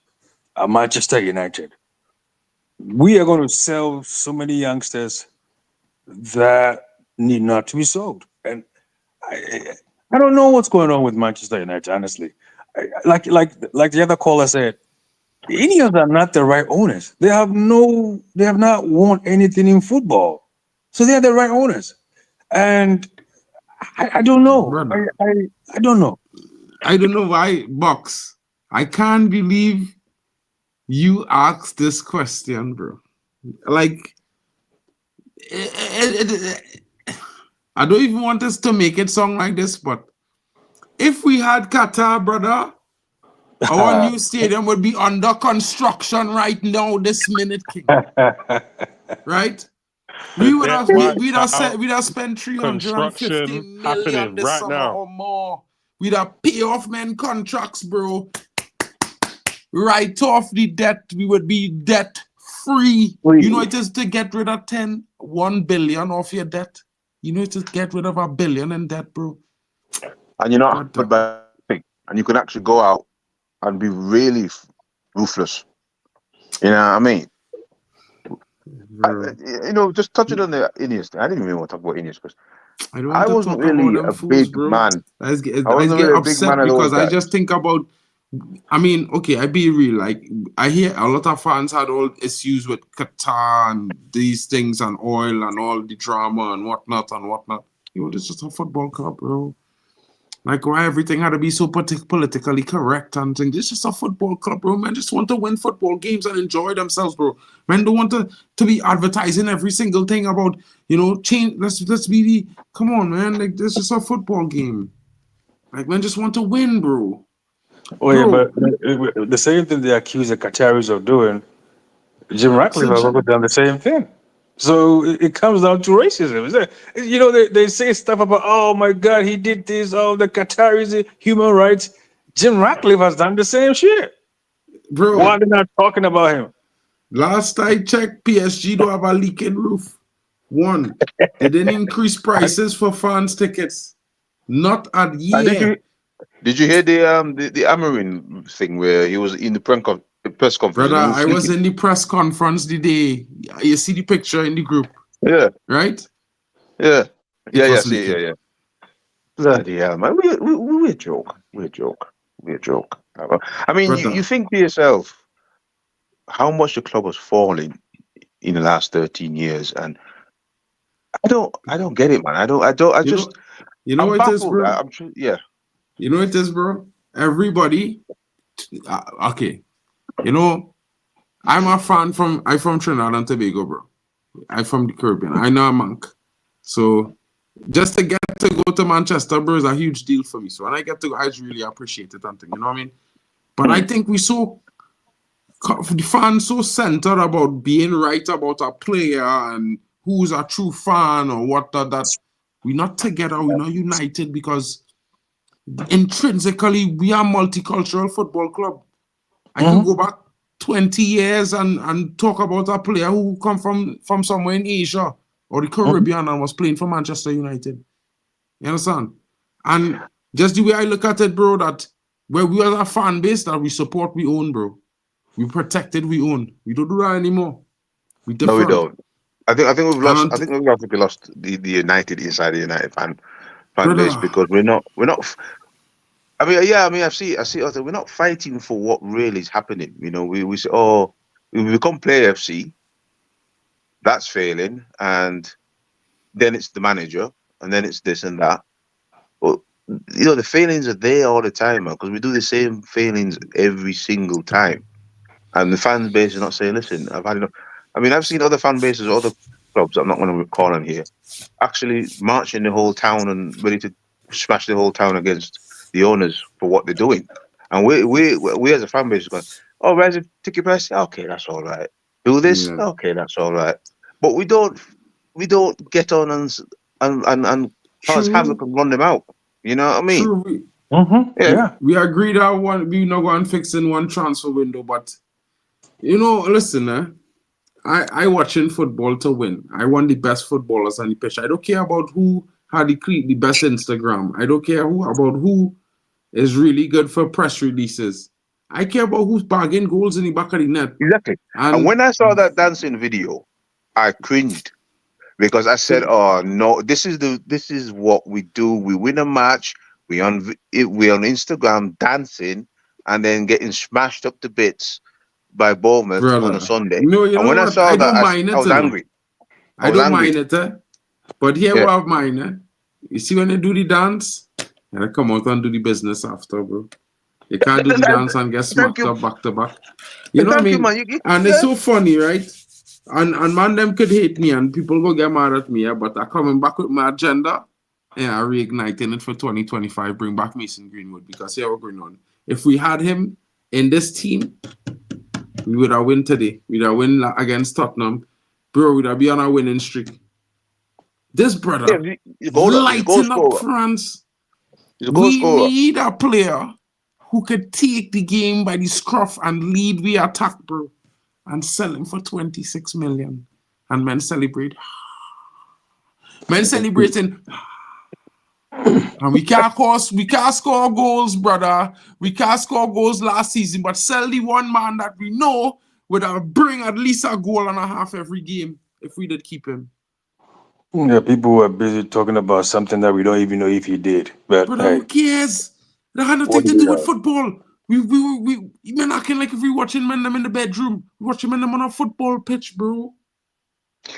S3: at Manchester United, we are going to sell so many youngsters that need not to be sold. And I, I don't know what's going on with Manchester United, honestly. Like the other caller said, Indians are not the right owners. They have not won anything in football, so they are the right owners. And I don't know.
S1: brother,
S3: I don't know.
S1: I don't know why, Box. I can't believe you asked this question, bro. Like, I don't even want us to make it sound like this, but if we had Qatar, brother, our new stadium would be under construction right now, this minute, King. Right? We would have we'd have spent 350
S4: Construction
S1: million
S4: happening
S1: this
S4: right
S1: summer
S4: now.
S1: or more. We'd have pay off men contracts, bro. Write off the debt. We would be debt free. You know it is to get rid of 1 billion off your debt. You know it is to get rid of $1 billion in debt, bro.
S2: And you're not good by thing. And you can actually go out and be really ruthless. You know what I mean? You know, just touching on the Ineos thing. I didn't even want to talk about Ineos because
S1: I don't
S2: I
S1: want to
S2: wasn't
S1: talk about
S2: really
S1: them
S2: a
S1: fools,
S2: big
S1: bro.
S2: man.
S1: I get
S2: wasn't really a big
S1: upset
S2: man of those
S1: because I
S2: guys.
S1: just think about. I mean, okay, I be real. Like, I hear a lot of fans had all issues with Qatar and these things and oil and all the drama and whatnot. You know, it's just a football club, bro. Like, why everything had to be so politically correct and things. It's just a football club, bro. Man, just want to win football games and enjoy themselves, bro. Man, don't want to be advertising every single thing about, you know, change. Let's be the. Come on, man. Like, this is a football game. Like, man, just want to win, bro.
S3: Oh yeah, but the same thing they accuse the Qataris of doing, Jim Ratcliffe has also done the same thing. So it comes down to racism. You know, they say stuff about, oh my God, he did this, oh, the Qataris, human rights. Jim Ratcliffe has done the same shit.
S1: Bro,
S3: why are they not talking about him?
S1: Last I checked, PSG don't have a leaking roof. One, they didn't increase prices for fans' tickets. Not at year.
S2: Did you hear the Amorim thing where he was in the press conference?
S1: Brother,
S2: And he was
S1: I was
S2: sleeping?
S1: in the press conference the day. You see the picture in the group.
S2: Yeah.
S1: Right?
S2: Yeah.
S1: It was
S2: See,
S1: leaking.
S2: yeah. Bloody hell, man. We're a joke. We're a joke. I mean, you think to yourself how much the club has fallen in the last 13 years, and I don't get it, man.
S1: You know
S2: I'm
S1: what it is,
S2: baffled.
S1: bro?
S2: Yeah.
S1: You know what it is, bro? Everybody, okay. You know, I'm from Trinidad and Tobago, bro. I'm from the Caribbean. I know a monk. So just to get to go to Manchester, bro, is a huge deal for me. So when I get to go, I just really appreciate it and thing, you know what I mean? But I think the fans so centered about being right about a player and who's a true fan or what that we're not together, we're not united because intrinsically we are a multicultural football club. I can go back 20 years and talk about a player who come from somewhere in Asia or the Caribbean and was playing for Manchester United. You understand? And just the way I look at it, bro, that where we are a fan base that we support, we own, bro. We protect it, we own. We don't do that anymore. We
S2: No, we
S1: different.
S2: don't. I think we've lost.
S1: And
S2: I think we've obviously lost the United inside the United fan base
S1: brother,
S2: because we're not. I mean, yeah. I mean, I see. We're not fighting for what really is happening. You know, we say, oh, we become Play FC. That's failing, and then it's the manager, and then it's this and that. But you know, the failings are there all the time, man, because we do the same failings every single time. And the fan base is not saying, listen, I've had enough. I mean, I've seen other fan bases, other clubs, I'm not going to call on here, actually marching the whole town and ready to smash the whole town against the owners for what they're doing. And we as a fan base are going, oh, raise a ticket price? Okay, that's all right. Do this?
S1: yeah,
S2: Okay, that's all right. But we don't get on and cause havoc
S1: true,
S2: and run them out. You know what I mean?
S1: true.
S2: Yeah.
S3: Yeah.
S1: We agreed that we not going to fix in one transfer window, but you know, listen, I watching football to win. I want the best footballers on the pitch. I don't care about who had the best Instagram. I don't care about who is really good for press releases. I care about who's bagging goals in the back of the net.
S2: Exactly. And
S1: And
S2: when I saw that dancing video, I cringed because I said, "Oh no, this is what we do. We win a match. We on Instagram dancing and then getting smashed up to bits by Bournemouth on a
S1: brother,
S2: Sunday."
S1: no, you
S2: And
S1: know
S2: when I
S1: what?
S2: saw
S1: I
S2: that,
S1: don't mind
S2: I
S1: it,
S2: was
S1: you know.
S2: angry. I
S1: I
S2: was
S1: don't
S2: angry.
S1: mind it, but here
S2: Yeah.
S1: we have mine. You see when they do the dance, and I come out and do the business after, bro. You can't do the dance and get
S2: Thank
S1: smacked
S2: you.
S1: up back to back. You know what I
S2: Thank you,
S1: mean?
S2: man.
S1: And it's
S2: Yeah.
S1: so funny, right? And man, them could hate me and people go get mad at me, yeah, but I coming back with my agenda and I reigniting it for 2025, bring back Mason Greenwood because here we're going on. If we had him in this team, we would have win today. We'd have win against Tottenham. Bro, we'd have be on a winning streak. This
S2: Yeah,
S1: brother,
S2: he's a goal
S1: lighting up
S2: scorer.
S1: France.
S2: He's a goal
S1: We
S2: scorer.
S1: need a player who could take the game by the scruff and lead the attack, bro, and sell him for 26 million. And men celebrate. Men celebrating. And we can't score goals, brother. We can't score goals last season, but sell the one man that we know would have bring at least a goal and a half every game if we did keep him.
S3: Yeah, people were busy talking about something that we don't even know if he did. But
S1: Brother, who
S3: hey,
S1: cares? That had
S2: What
S1: nothing
S2: do
S1: to
S2: you
S1: do with
S2: know?
S1: football. We men acting like if we watching men them in the bedroom. We watching men them on a football pitch, bro.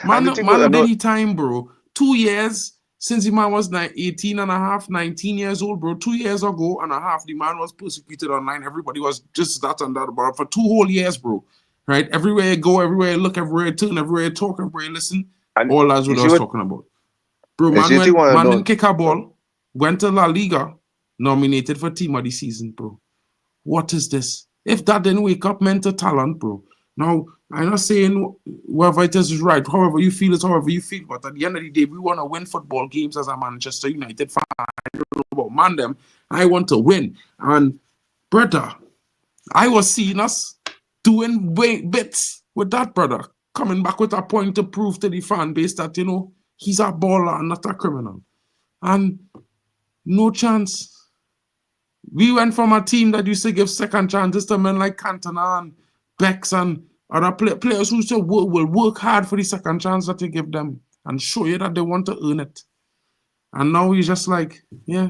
S2: And
S1: Man,
S2: the thing was, I
S1: man did
S2: know
S1: he time, bro. 2 years since the man was 18 and a half, 19 years old, bro. 2 years ago and a half, the man was persecuted online. Everybody was just that and that about for 2 whole years, bro. Right? Everywhere you go, everywhere you look, everywhere you turn, everywhere you talk, everywhere you listen,
S2: and
S1: all that's
S2: you
S1: what I
S2: see
S1: was
S2: what
S1: talking about. Bro,
S2: you see the thing what I
S1: man
S2: know.
S1: didn't kick a ball, went to La Liga, nominated for team of the season, bro. What is this? If that didn't wake up mental talent, bro. Now, I'm not saying whoever it is right. However you feel is however you feel. But at the end of the day, we want to win football games as a Manchester United fan. I don't know about man them. I want to win. And brother, I was seeing us doing bits with that brother. Coming back with a point to prove to the fan base that, you know, he's a baller and not a criminal. And no chance. We went from a team that used to give second chances to men like Cantona and Bex and other players who still will work hard for the second chance that you give them and show you that they want to earn it. And now he's just like, yeah,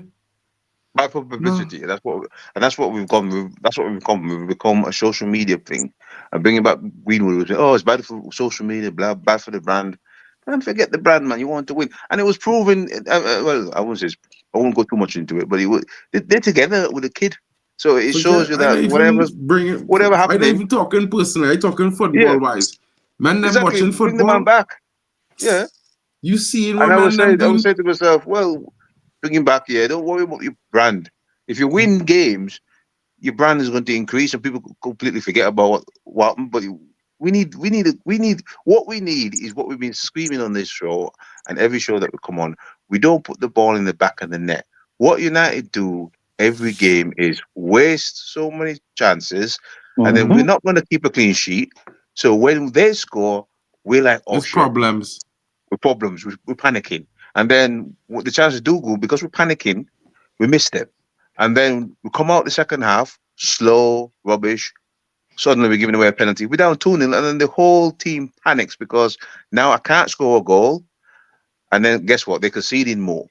S2: Bad for
S1: no.
S2: publicity. That's what we've gone. That's what we've become. We've become a social media thing, and bringing back Greenwood. Was, oh, it's bad for social media. Bad for the brand. Don't forget the brand, man. You want to win, and it was proven. Well, I won't say. I won't go too much into it, but they're together with a kid, so it shows
S1: Forget,
S2: you
S1: I don't
S2: that
S1: even bring it,
S2: whatever
S1: I don't
S2: happening,
S1: even talking personally, I talking
S2: yeah,
S1: football wise. Men them
S2: exactly.
S1: watching
S2: Bring the man
S1: football,
S2: back, yeah.
S1: you seeing
S2: And
S1: what men them
S2: I was
S1: doing?
S2: saying to myself, well, bring him back, yeah. Don't worry about your brand. If you win games, your brand is going to increase, and people completely forget about what happened. But what we need is what we've been screaming on this show and every show that we come on. We don't put the ball in the back of the net. What United do every game is waste so many chances, And then we're not going to keep a clean sheet. So when they score, we're like, oh
S1: There's
S2: shit,
S1: problems.
S2: we're problems. We're panicking. And then the chances do go because we're panicking, we miss them. And then we come out the second half, slow, rubbish. Suddenly we're giving away a penalty. We're down 2-0, and then the whole team panics because now I can't score a goal. And then guess what? They're conceding more.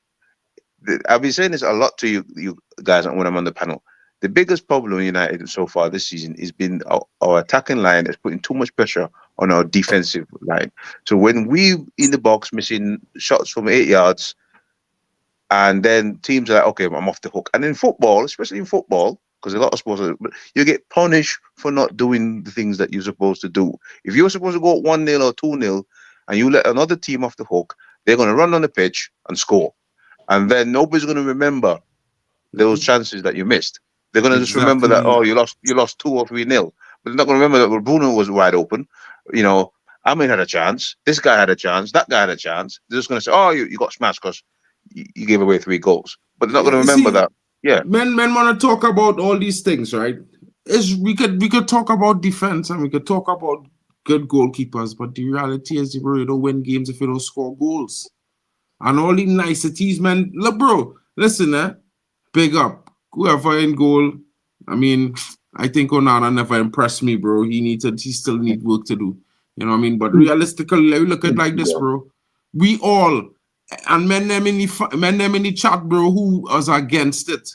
S2: I've been saying this a lot to you guys when I'm on the panel. The biggest problem in United so far this season has been our attacking line is putting too much pressure on our defensive line. So when we in the box missing shots from 8 yards, and then teams are like, okay, I'm off the hook. And in football, especially in football, because a lot of sports, you get punished for not doing the things that you're supposed to do. If you're supposed to go 1-0 or 2-0, and you let another team off the hook, they're going to run on the pitch and score. And then nobody's going to remember those chances that you missed. They're going to just remember that, oh, you lost 2 or 3-0. But they're not going to remember that Bruno was wide open. You know, Amin had a chance. This guy had a chance. That guy had a chance. They're just going to say, oh, you got smashed because you gave away 3 goals. But they're not going to remember that. Yeah.
S1: Men want to talk about all these things, right? We could talk about defense and we could talk about good goalkeepers, but the reality is, bro, you don't win games if you don't score goals. And all the niceties, man. Look, bro, listen, big up. Whoever in goal, I mean, I think Onana never impressed me, bro. He still need work to do. You know what I mean? But realistically, let me look at it like this, bro. We all, and men them in the chat, bro, who was against it.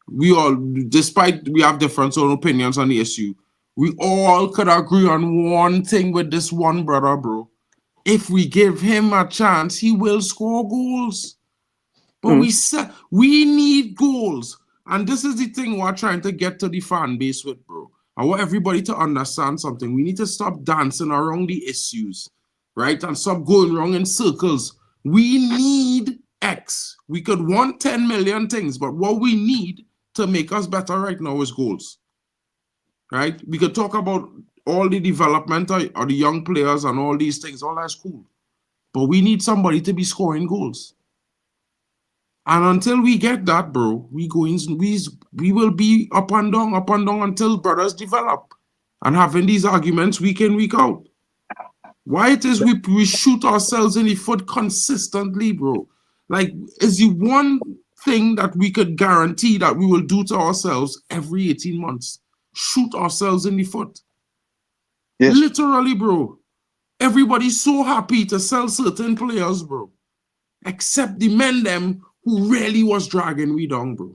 S1: We all, despite we have different opinions on the issue, we all could agree on one thing with this one brother, bro. If we give him a chance, he will score goals. But we need goals. And this is the thing we're trying to get to the fan base with, bro. I want everybody to understand something. We need to stop dancing around the issues, right? And stop going wrong in circles. We need X. We could want 10 million things, but what we need to make us better right now is goals, right? We could talk about all the development of the young players and all these things. All that's cool. But we need somebody to be scoring goals. And until we get that, bro, we will be up and down until brothers develop and having these arguments week in, week out. Why it is we shoot ourselves in the foot consistently, bro. Like, is the one thing that we could guarantee that we will do to ourselves every 18 months. Shoot ourselves in the foot. Yes. Literally, bro. Everybody's so happy to sell certain players, bro. Except the men them who really was dragging we down, bro.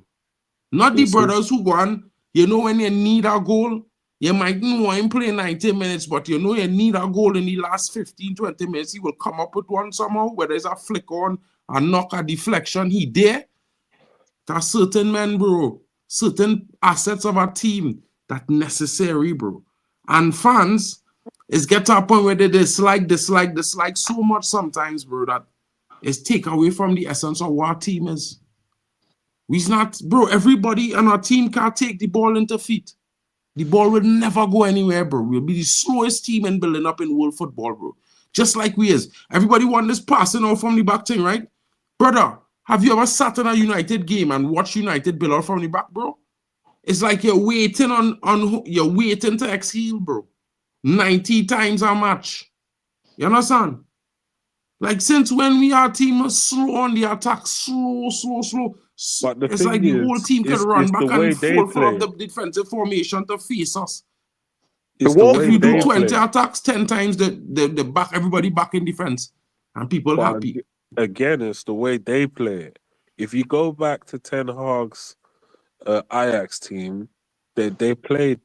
S1: Not the brothers who go on, you know, when you need a goal, you might not want him play 90 minutes, but you know you need a goal in the last 15, 20 minutes. He will come up with one somehow, whether it's a flick on, a knock, a deflection. He there. There's certain men, bro, certain assets of a team that necessary, bro. And fans is get to a point where they dislike so much sometimes, bro, that it's take away from the essence of what our team is. We's not, bro, everybody on our team can't take the ball into feet. The ball will never go anywhere, bro. We'll be the slowest team in building up in world football, bro. Just like we is. Everybody want this passing out from the back thing, right? Brother, have you ever sat in a United game and watched United build out from the back, bro? It's like you're waiting you're waiting to exhale, bro. 90 times a match. You understand? Like, since when we are team slow on the attack, slow.
S4: But
S1: it's like the whole team can run back and forth up the defensive formation to face us.
S4: If
S1: you do 20 attacks, 10 times the back, everybody back in defense, and people happy.
S4: Again, it's the way they play. If you go back to Ten Hag's Ajax team, they played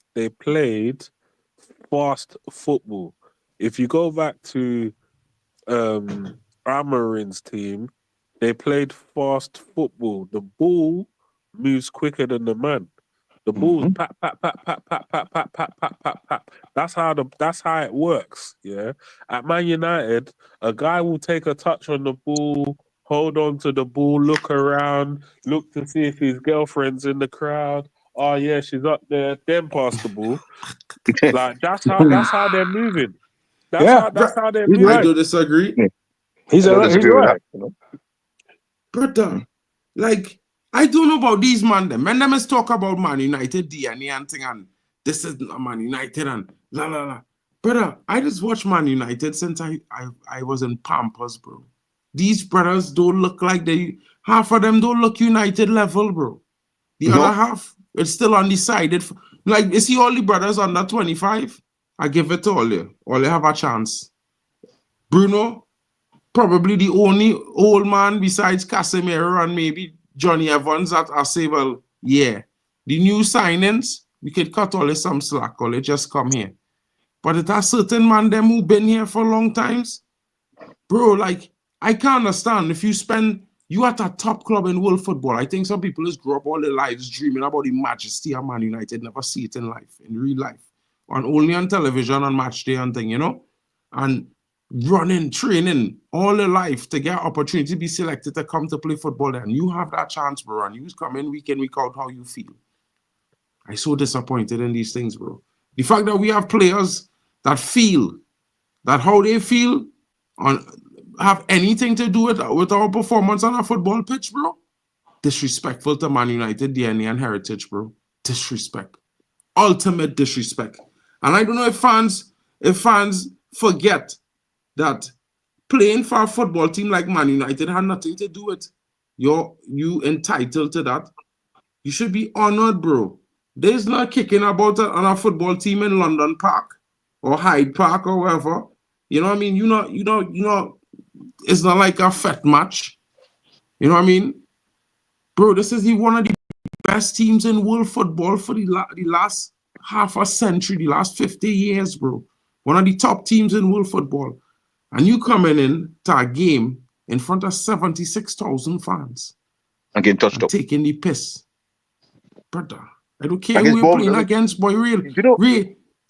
S4: fast football. If you go back to Amorim's team, they played fast football. The ball moves quicker than the man. The ball's pat. That's how it works. Yeah. At Man United, a guy will take a touch on the ball, hold on to the ball, look around, look to see if his girlfriend's in the crowd. Oh yeah, she's up there. Then pass the ball. Like that's how they're moving. That's how they're moving.
S1: I do disagree.
S3: He's right.
S1: Brother, like, I don't know about these man. Them is talk about Man United DNA and thing, and this is not Man United and la la la. Brother, I just watched Man United since I was in Pampers, bro. These brothers don't look like half of them don't look United level, bro. The other
S2: No,
S1: half, it's still undecided. Like, you see all the brothers under 25? I give it to all you. All you have a chance. Bruno, probably the only old man besides Casemiro and maybe Johnny Evans that I say, well, yeah. The new signings, we could cut all some slack, or they just come here. But it has certain man them who been here for long times. Bro, like, I can't understand. If you at a top club in world football, I think some people just grow up all their lives dreaming about the majesty of Man United, never see it in life, in real life. And only on television on match day and thing, And running, training all their life to get opportunity to be selected to come to play football. And you have that chance, bro. And you come in week out, how you feel. I'm so disappointed in these things, bro. The fact that we have players that feel that how they feel have anything to do with our performance on a football pitch, bro. Disrespectful to Man United DNA and heritage, bro. Disrespect. Ultimate disrespect. And I don't know if fans forget that playing for a football team like Man United had nothing to do with you entitled to that. You should be honored, bro. There's not kicking about on a football team in London Park or Hyde Park or wherever. You know what I mean? You know, it's not like a fat match. You know what I mean? Bro, this is one of the best teams in world football for the last half a century, the last 50 years, bro. One of the top teams in world football. And you coming in to a game in front of 76,000 fans.
S2: and getting touched up.
S1: Taking the piss. Brother, I don't care
S2: Against
S1: who you're
S2: Bournemouth,
S1: playing against, boy.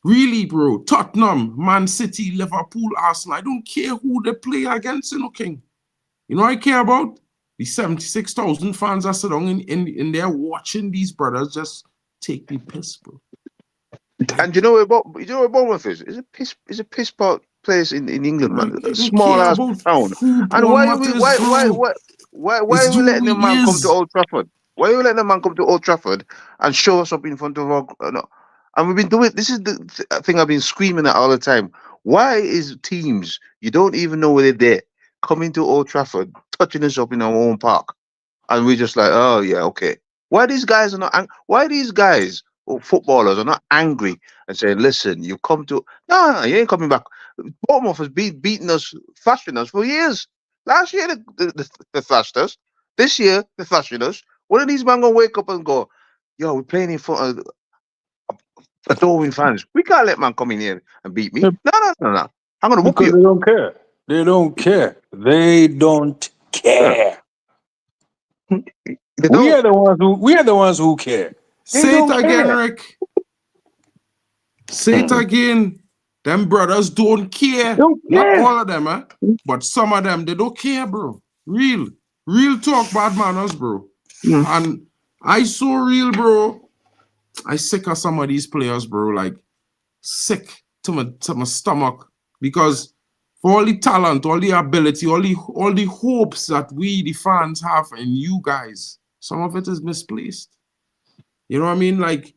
S1: Really, bro. Tottenham, Man City, Liverpool, Arsenal. I don't care who they play against, King. You know what I care about? The 76,000 fans that sit down in there watching these brothers just take the piss, bro.
S2: And you know what Bournemouth is? It's a piss pot place in England, man.
S1: I
S2: A
S1: don't
S2: small
S1: care
S2: ass
S1: about
S2: town.
S1: who
S2: And why
S1: Bournemouth is, bro.
S2: are
S1: It's
S2: we
S1: who
S2: letting the
S1: he
S2: man come to
S1: is.
S2: Old Trafford? Why are we letting the man come to Old Trafford and show us up in front of our? No. And we've been doing. This is the thing I've been screaming at all the time. Why is teams you don't even know where they're there coming to Old Trafford, touching us up in our own park, and we're just like, oh yeah, okay. Why these guys are not? Why these guys or footballers are not angry and saying, listen, you come to no, you ain't coming back. Bournemouth has beaten us, thrashing us for years. Last year they thrashed us. This year they're thrashing us. When are these men gonna wake up and go, yo, we're playing in front of adoring fans. We can't let man come in here and beat me. No. I'm gonna whoop
S3: Because
S2: you.
S3: they don't care. They don't care. They don't
S2: Yeah.
S3: care.
S2: They
S3: We are
S2: don't.
S3: the ones who care. They
S1: Say it
S3: don't
S1: again,
S3: care.
S1: Rick. Say it again. Them brothers don't care.
S3: Don't
S1: Not
S3: care.
S1: all of them, but some of them, they don't care, bro. Real talk, bad manners, bro.
S2: Mm.
S1: And I so real, bro. I sick of some of these players, bro. Like, sick to my stomach. Because for all the talent, all the ability, all the hopes that we, the fans, have in you guys, some of it is misplaced. You know what I mean? Like,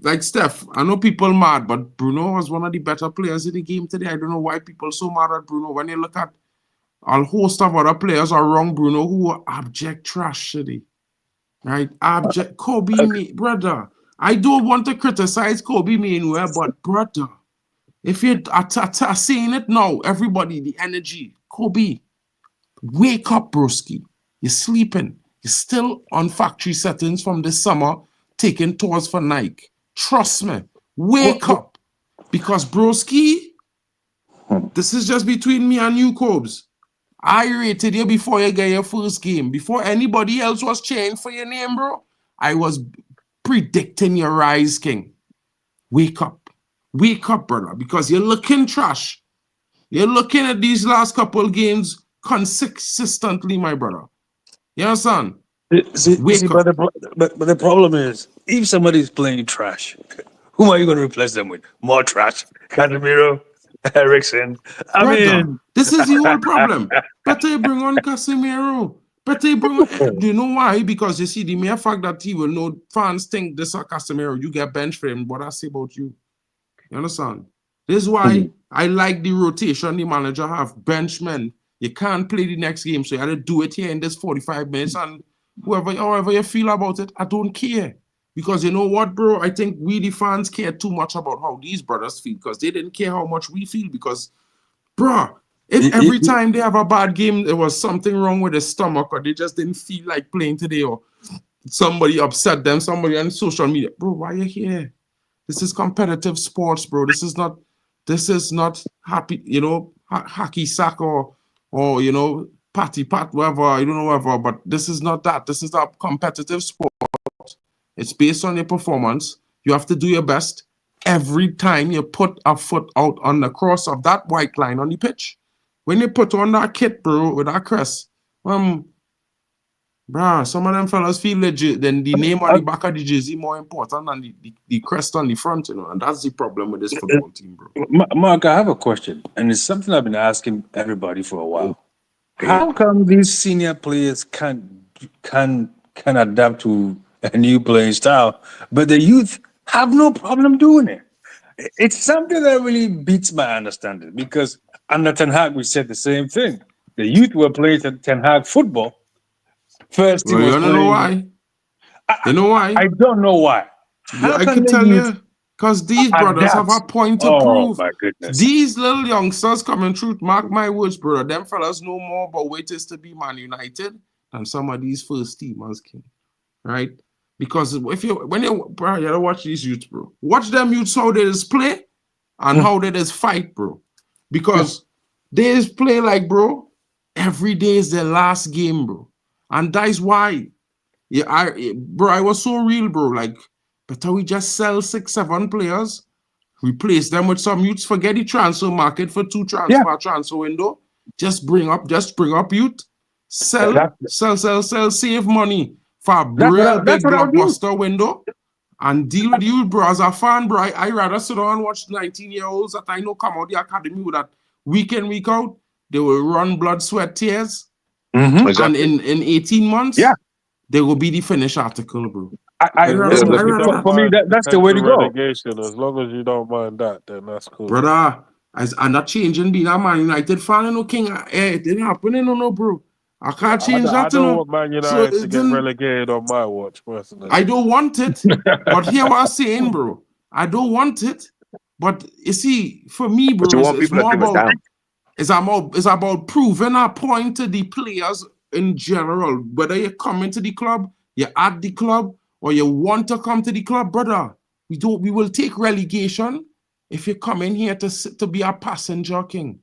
S1: like Steph, I know people mad, but Bruno was one of the better players in the game today. I don't know why people so mad at Bruno. When you look at a host of other players around Bruno who were abject trash today. Right? Abject. Kobe, brother. I don't want to criticize Kobe Mainwell, but brother, if you're saying it now, everybody, the energy, Kobe, wake up, broski. You're sleeping. You're still on factory settings from this summer, taking tours for Nike. Trust me. Wake up. Because, broski, this is just between me and you, Cobes. I rated you before you get your first game. Before anybody else was cheering for your name, bro, I was predicting your rise, King. Wake up. Wake up, brother, because you're looking trash. You're looking at these last couple games consistently, my brother. You understand?
S3: See,
S1: Wake up.
S3: but the problem is, if somebody's playing trash, who are you going to replace them with? More trash? Casemiro, Ericsson. I
S1: Brother,
S3: mean,
S1: this is the whole problem. Better you bring on Casemiro. But they bro, do you know why? Because you see, the mere fact that he will know fans think this is Casemiro, you get bench for him. What I say about you? You understand? This is why I like the rotation the manager have. Benchmen. You can't play the next game, so you got to do it here in this 45 minutes. And however you feel about it, I don't care. Because you know what, bro? I think we, the fans, care too much about how these brothers feel because they didn't care how much we feel. Because, bro, if every time they have a bad game, there was something wrong with their stomach or they just didn't feel like playing today or somebody upset them, somebody on social media, bro, why are you here? This is competitive sports, bro. This is not happy, hacky sack or patty pat, whatever, I don't know whatever, but this is not that. This is a competitive sport. It's based on your performance. You have to do your best every time you put a foot out on the cross of that white line on the pitch. When you put on that kit, bro, with that crest, bruh, some of them fellas feel legit. Then the name on the back of the jersey more important than the crest on the front, and that's the problem with this football team, bro.
S3: Mark, I have a question, and it's something I've been asking everybody for a while. How come these senior players can adapt to a new playing style, but the youth have no problem doing it? It's something that really beats my understanding because under Ten Hag we said the same thing. The youth were playing Ten Hag football. First team
S1: Well,
S3: was
S1: you don't know why? You know why?
S3: I don't know why. How
S1: I
S3: can
S1: could
S3: the
S1: tell
S3: youth
S1: you. Because these brothers have a point to prove.
S3: my goodness.
S1: These little youngsters coming through, mark my words, brother. Them fellas know more about what it is to be Man United than some of these first teamers, King. Right? Because when you gotta watch these youths, bro. Watch them youths how they just play and how they just fight, bro. Because they just play like, bro, every day is their last game, bro. And that's why. Yeah, I was so real, bro. Like, better we just sell 6-7 players, replace them with some youths, forget the transfer market for 2 transfer window. Just bring up youth, sell, save money for a real big blockbuster window and deal with you, bro. As a fan, bro, I rather sit down and watch 19-year-olds that I know come out the academy with that week in, week out. They will run blood, sweat, tears.
S2: Exactly.
S1: And in 18 months, they will be the finished article, bro.
S3: For me, that's the way to go.
S4: Relegation, as long as you don't mind that, then that's cool.
S1: Brother, I'm not changing being a Man United fan, no King. It didn't happen, no, bro. I can't change that,
S4: I don't want Man United to get relegated on my watch, personally.
S1: I don't want it, but hear what I'm saying, bro. I don't want it, but you see, for me, bro, it's more about it's about proving a point to the players in general. Whether you come into the club, you're at the club, or you want to come to the club, brother. We will take relegation if you come in here to be a passenger, King.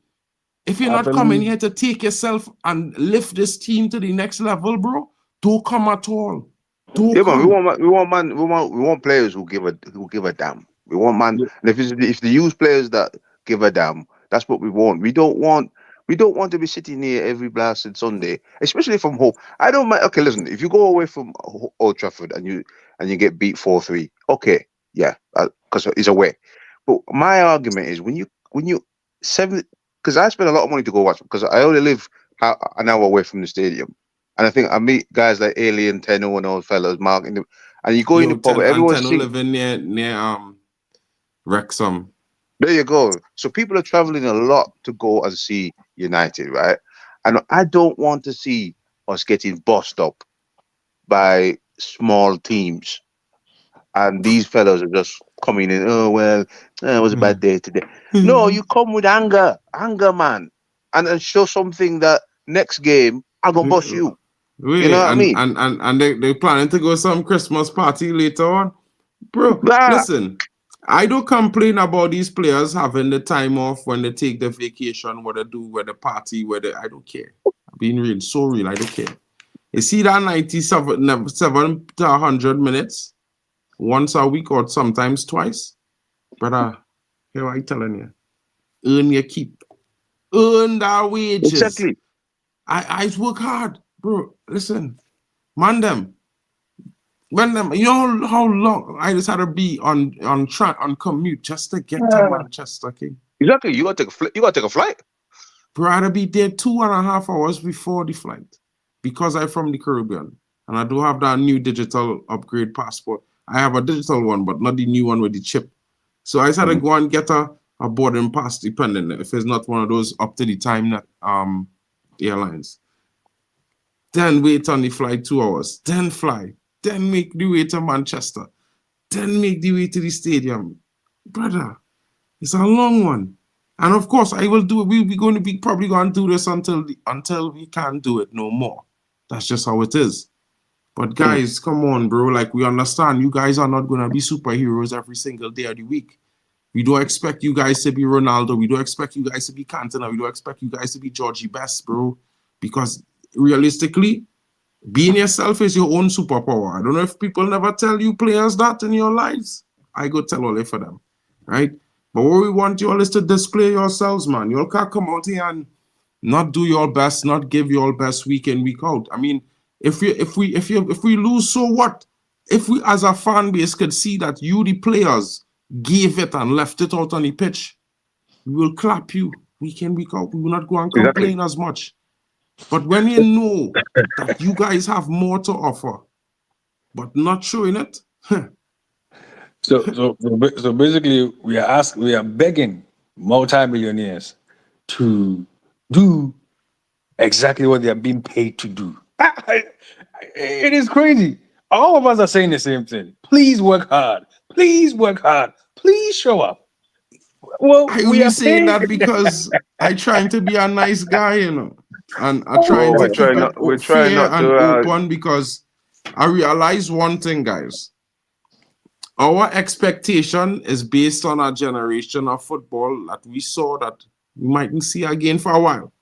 S1: If you're not coming here to take yourself and lift this team to the next level, bro, don't come at all. Don't come.
S2: We want players who give a damn. We want man. And if the youth players that give a damn, that's what we want. We don't want to be sitting here every blasted Sunday, especially from home. I don't mind. Okay, listen. If you go away from Old Trafford and you get beat 4-3, okay, yeah, because it's away. But my argument is when you because I spend a lot of money to go watch because I only live an hour away from the stadium, and I think I meet guys like Alien, Tenno, and all fellas, Mark, and you go in the pub, everyone's
S1: living near Wrexham.
S2: There you go. So people are traveling a lot to go and see United, right? And I don't want to see us getting bossed up by small teams. And these fellas are just coming in, oh, well, it was a bad day today. No, you come with anger, man. And show something that next game, I'm going to boss you.
S1: Really?
S2: You know what I mean?
S1: And they're planning to go some Christmas party later on. Bro, listen. I don't complain about these players having the time off when they take the vacation, what they do, where they party, I don't care. I'm being real, so real, I don't care. You see that 97 to 100 minutes once a week or sometimes twice? Brother, here I telling you. Earn your keep. Earn that wages.
S2: Exactly.
S1: I work hard. Bro, listen. Man them. You know how long I just had to be on commute just to get to Manchester, King.
S2: Exactly. You gotta take a flight.
S1: Bro, I had to be there 2.5 hours before the flight. because I'm from the Caribbean and I do have that new digital upgrade passport. I have a digital one, but not the new one with the chip. So I decided to go and get a boarding pass, depending if it's not one of those up to the time airlines. Then wait on the flight 2 hours, then fly, then make the way to Manchester, then make the way to the stadium. Brother, it's a long one. And of course, I will do it. We'll be going to be probably going to do this until we can't do it no more. That's just how it is. But guys, come on, bro. Like, we understand you guys are not going to be superheroes every single day of the week. We don't expect you guys to be Ronaldo. We don't expect you guys to be Cantona. We don't expect you guys to be Georgie Best, bro. Because realistically, being yourself is your own superpower. I don't know if people never tell you players that in your lives. I go tell all it for them, right? But what we want you all is to display yourselves, man. You all can't come out here and not do your best, not give your best week in, week out. I mean, if we lose, so what? If we as a fan base could see that you, the players, gave it and left it out on the pitch, we will clap you week in, week out. We will not go and complain as much. But when you know that you guys have more to offer, but not showing it,
S3: So basically, we are begging multimillionaires to do exactly what they are being paid to do. It is crazy. All of us are saying the same thing. Please work hard. Please work hard. Please show up. Well,
S1: I
S3: we
S1: only
S3: are
S1: saying
S3: paying.
S1: that because I trying to be a nice guy, and I
S3: Oh,
S1: trying to
S2: we're
S1: keep
S2: trying
S1: it
S2: not. We're trying
S1: fair
S2: not
S1: and
S2: to.
S1: open because I realize one thing, guys. Our expectation is based on a generation of football that we saw that we mightn't see again for a while.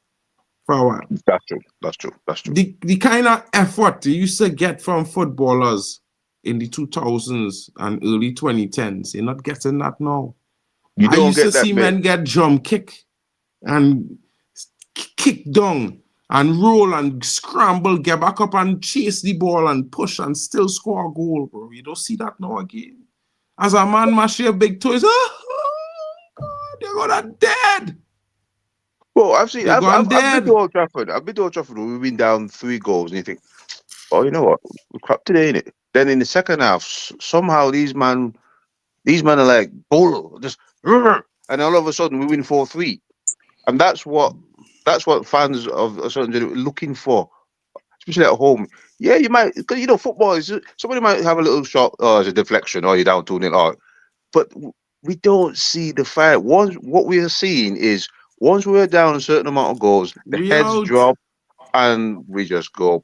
S2: That's true. That's true. That's true.
S1: The kind of effort you used to get from footballers in the 2000s and early 2010s, you're not getting that now.
S2: You
S1: I
S2: don't
S1: used to
S2: get that
S1: see
S2: bit.
S1: men get drum kick and kick down and roll and scramble, get back up and chase the ball and push and still score a goal, bro. You don't see that now again. As a man mash your big toys, they're gonna dead.
S2: Well, I've seen.
S1: They're
S2: I've
S1: gone
S2: been to
S1: dead.
S2: Old Trafford. I've been to Old Trafford. We've been down 3 goals, and you think, oh, you know what? We crap today, innit? Then in the second half, somehow these man are like bull, just, and all of a sudden we win 4-3, and that's what fans of a certain generation are looking for, especially at home. Yeah, you might, because football is, somebody might have a little shot, oh, it's a deflection, or you're down 2-0, but we don't see the fight. What we are seeing is once we're down a certain amount of goals, the
S1: We
S2: heads
S1: out.
S2: drop and we just go.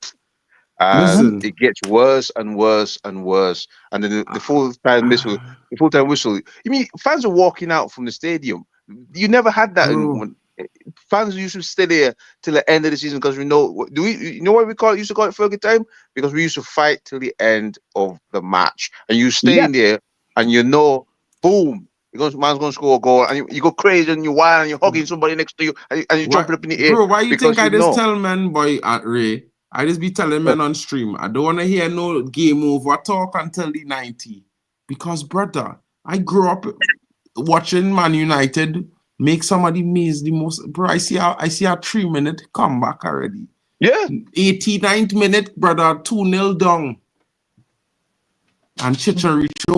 S2: And
S1: Listen.
S2: it gets worse and worse and worse. And then the full-time whistle. You mean fans are walking out from the stadium? You never had that.
S1: Bro,
S2: Fans used to stay there till the end of the season because we know. Do we? You know what we used to call it Fergie time? Because we used to fight till the end of the match, and you stay
S3: Yeah.
S2: in there, and boom. Man's going to score a goal, and you go crazy and you wild and you're hugging somebody next to you and you're jumping up in the air
S1: why you think
S2: because
S1: I
S2: you
S1: just
S2: know.
S1: tell men, boy, Ray? I just be telling men on stream. I don't want to hear no game over talk until the 90. Because, brother, I grew up watching Man United make somebody miss the most. Bro, I see a 3-minute comeback already.
S2: Yeah,
S1: 89th minute, brother, 2-0 down. And Chicharito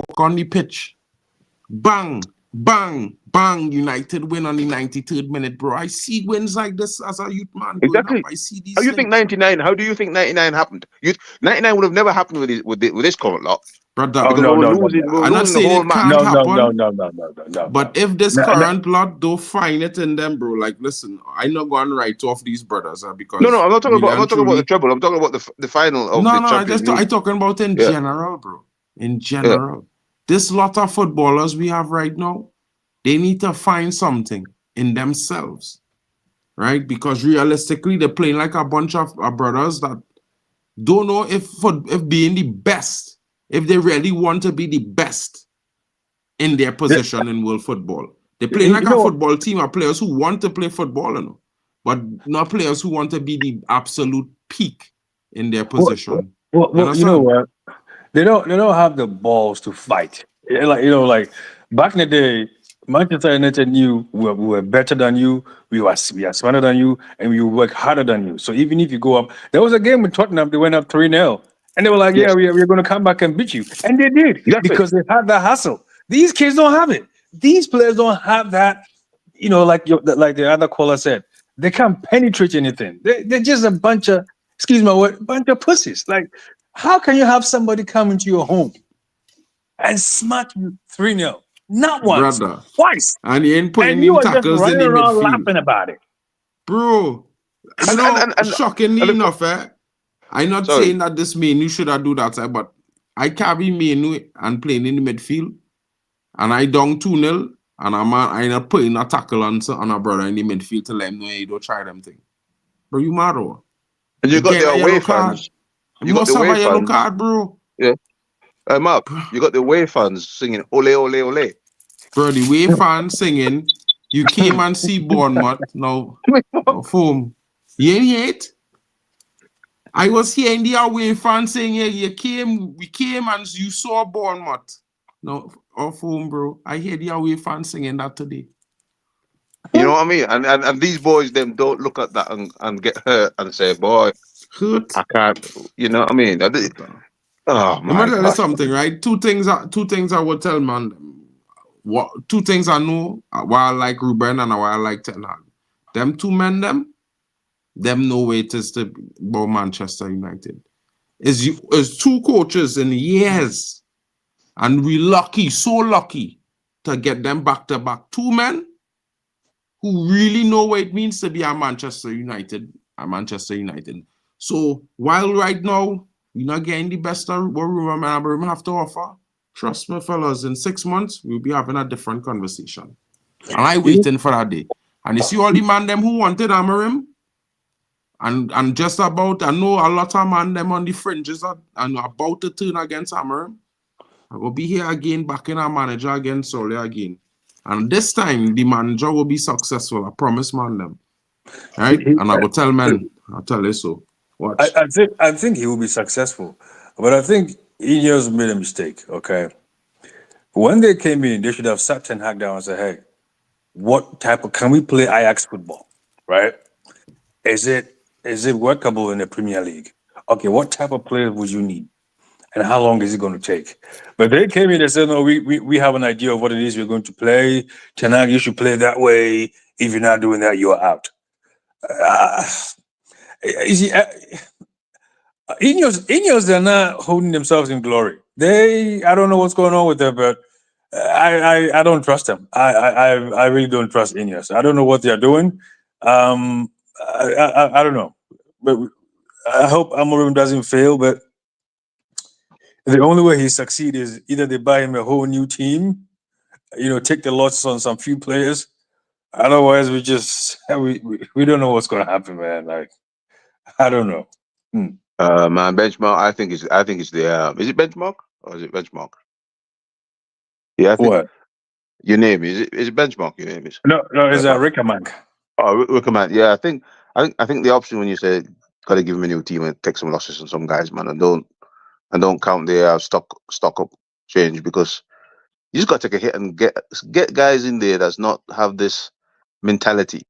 S1: walk on the pitch. Bang, bang, bang. United win on the 93rd minute, bro. I see wins like this as a youth man growing up.
S2: exactly.
S1: I see
S2: How
S1: these
S2: you think
S1: things.
S2: 99? How do you think 99 happened? 99 would have never happened with this current lot
S1: Brother,
S3: Oh
S2: because we
S3: no
S2: were
S3: no no
S2: losing.
S3: no.
S2: We were
S1: I'm not
S2: losing the
S1: saying
S2: whole
S1: it
S2: match.
S1: can't
S3: No no no
S1: happen,
S3: no no no no no
S1: but
S3: no.
S1: if this
S3: No, no,
S1: current lot don't find it in them, bro, like, listen, I'm not going to write off these brothers
S2: No,
S1: because
S2: I'm not talking
S1: really
S2: about. I'm
S1: and
S2: not talking about the
S1: truly,
S2: treble. I'm talking about the final of
S1: no,
S2: the
S1: no,
S2: Champions League.
S1: I'm talking about in
S2: Yeah,
S1: general, bro. In
S2: yeah.
S1: general, this lot of footballers we have right now, they need to find something in themselves, right? Because realistically, they're playing like a bunch of brothers that don't know if being the best, if they really want to be the best in their position in world football. They're playing like
S3: You
S1: a
S3: know,
S1: football team of players who want to play football, but not players who want to be the absolute peak in their position. You
S3: you know
S1: understand?
S3: what? They don't have the balls to fight. Yeah, like back in the day, Manchester United knew we were better than you, we are smarter than you, and we work harder than you. So even if you go up, there was a game with Tottenham, they went up 3-0. And they were like, yeah,
S2: Yes,
S3: we're going to come back and beat you. And they did
S2: that's it.
S3: because they had that hustle. These kids don't have it. These players don't have that, like the other caller said. They can't penetrate anything. They're just a bunch of, excuse my word, bunch of pussies. Like, how can you have somebody come into your home and smack you 3-0? Not once,
S1: brother.
S3: twice.
S1: And he ain't putting
S3: And you
S1: in
S3: are just
S1: tackles in
S3: running
S1: the
S3: around
S1: midfield.
S3: laughing about it.
S1: Bro, you
S2: And
S1: know,
S2: and and,
S1: shockingly
S2: and the,
S1: enough, I'm not
S2: sorry,
S1: saying that this Manu should have do that, but I carry Manu and playing in the midfield, and I down 2-0, and I not putting a tackle on a brother in the midfield to let him know you don't try them thing. Bro, you mad or?
S2: and
S1: You
S2: you got
S1: get
S2: the
S1: a yellow
S2: away
S1: card.
S2: fans.
S1: You
S2: You got the
S1: must have
S2: away
S1: a yellow
S2: fans.
S1: card, bro.
S2: Yeah, Mark, you got the away fans singing "Ole Ole Ole."
S1: Bro, the way fans singing, you came and see Bournemouth. Now, foam. You ain't hear it? I was hearing the away fans saying, yeah, we came and you saw Bournemouth. No, off home, bro. I hear the away fans singing that today.
S2: You know what I mean? And these boys them don't look at that and get hurt and say, "Boy,
S1: Hurt.
S2: I can't." You know what I mean? Oh
S1: I'm gonna
S2: my
S1: tell you
S2: gosh!
S1: something, right? Two things I would tell man. What two things I know why I like Ruben and why I like Ten Hag. Them two men, them know where it is to about Manchester United. Is two coaches in years, and we lucky, so lucky to get them back to back. Two men who really know what it means to be a Manchester United. So while right now we're not getting the best of what Ruben and Amorim have to offer, trust me, fellas, in 6 months we'll be having a different conversation. And I waiting for that day. And you see all the man them who wanted Amorim, and just about I know a lot of man them on the fringes and about to turn against Amorim. I will be here again, backing our manager again, Solly again. And this time, the manager will be successful. I promise, man, them. Right? And I will tell men, I'll tell you so. Watch.
S3: I think he will be successful, but I think Ineos made a mistake. Okay, when they came in, they should have sat Ten Hag down and said, "Hey, what type of can we play Ajax football? Right? Is it workable in the Premier League? Okay, what type of players would you need, and how long is it going to take?" But they came in and said, "No, we have an idea of what it is we're going to play. Ten Hag, you should play that way. If you're not doing that, you're out." You see, Ineos, they're not holding themselves in glory. I don't know what's going on with them, but I don't trust them. I really don't trust Ineos. I don't know what they're doing. I don't know, but I hope Amorim doesn't fail. But the only way he succeed is either they buy him a whole new team, take the losses on some few players. Otherwise, we don't know what's going to happen, man. Like, I don't know.
S2: Man, benchmark. I think it's the. Is it benchmark or is it benchmark? Yeah, I think
S3: What?
S2: your name is it benchmark. Your name is.
S3: No, it's a
S2: Mark.
S3: Rickamank.
S2: Oh, recommend. Yeah, I think the option when you say got to give him a new team and take some losses on some guys, man, and don't count the stock up change because you just got to take a hit and get guys in there that's not have this mentality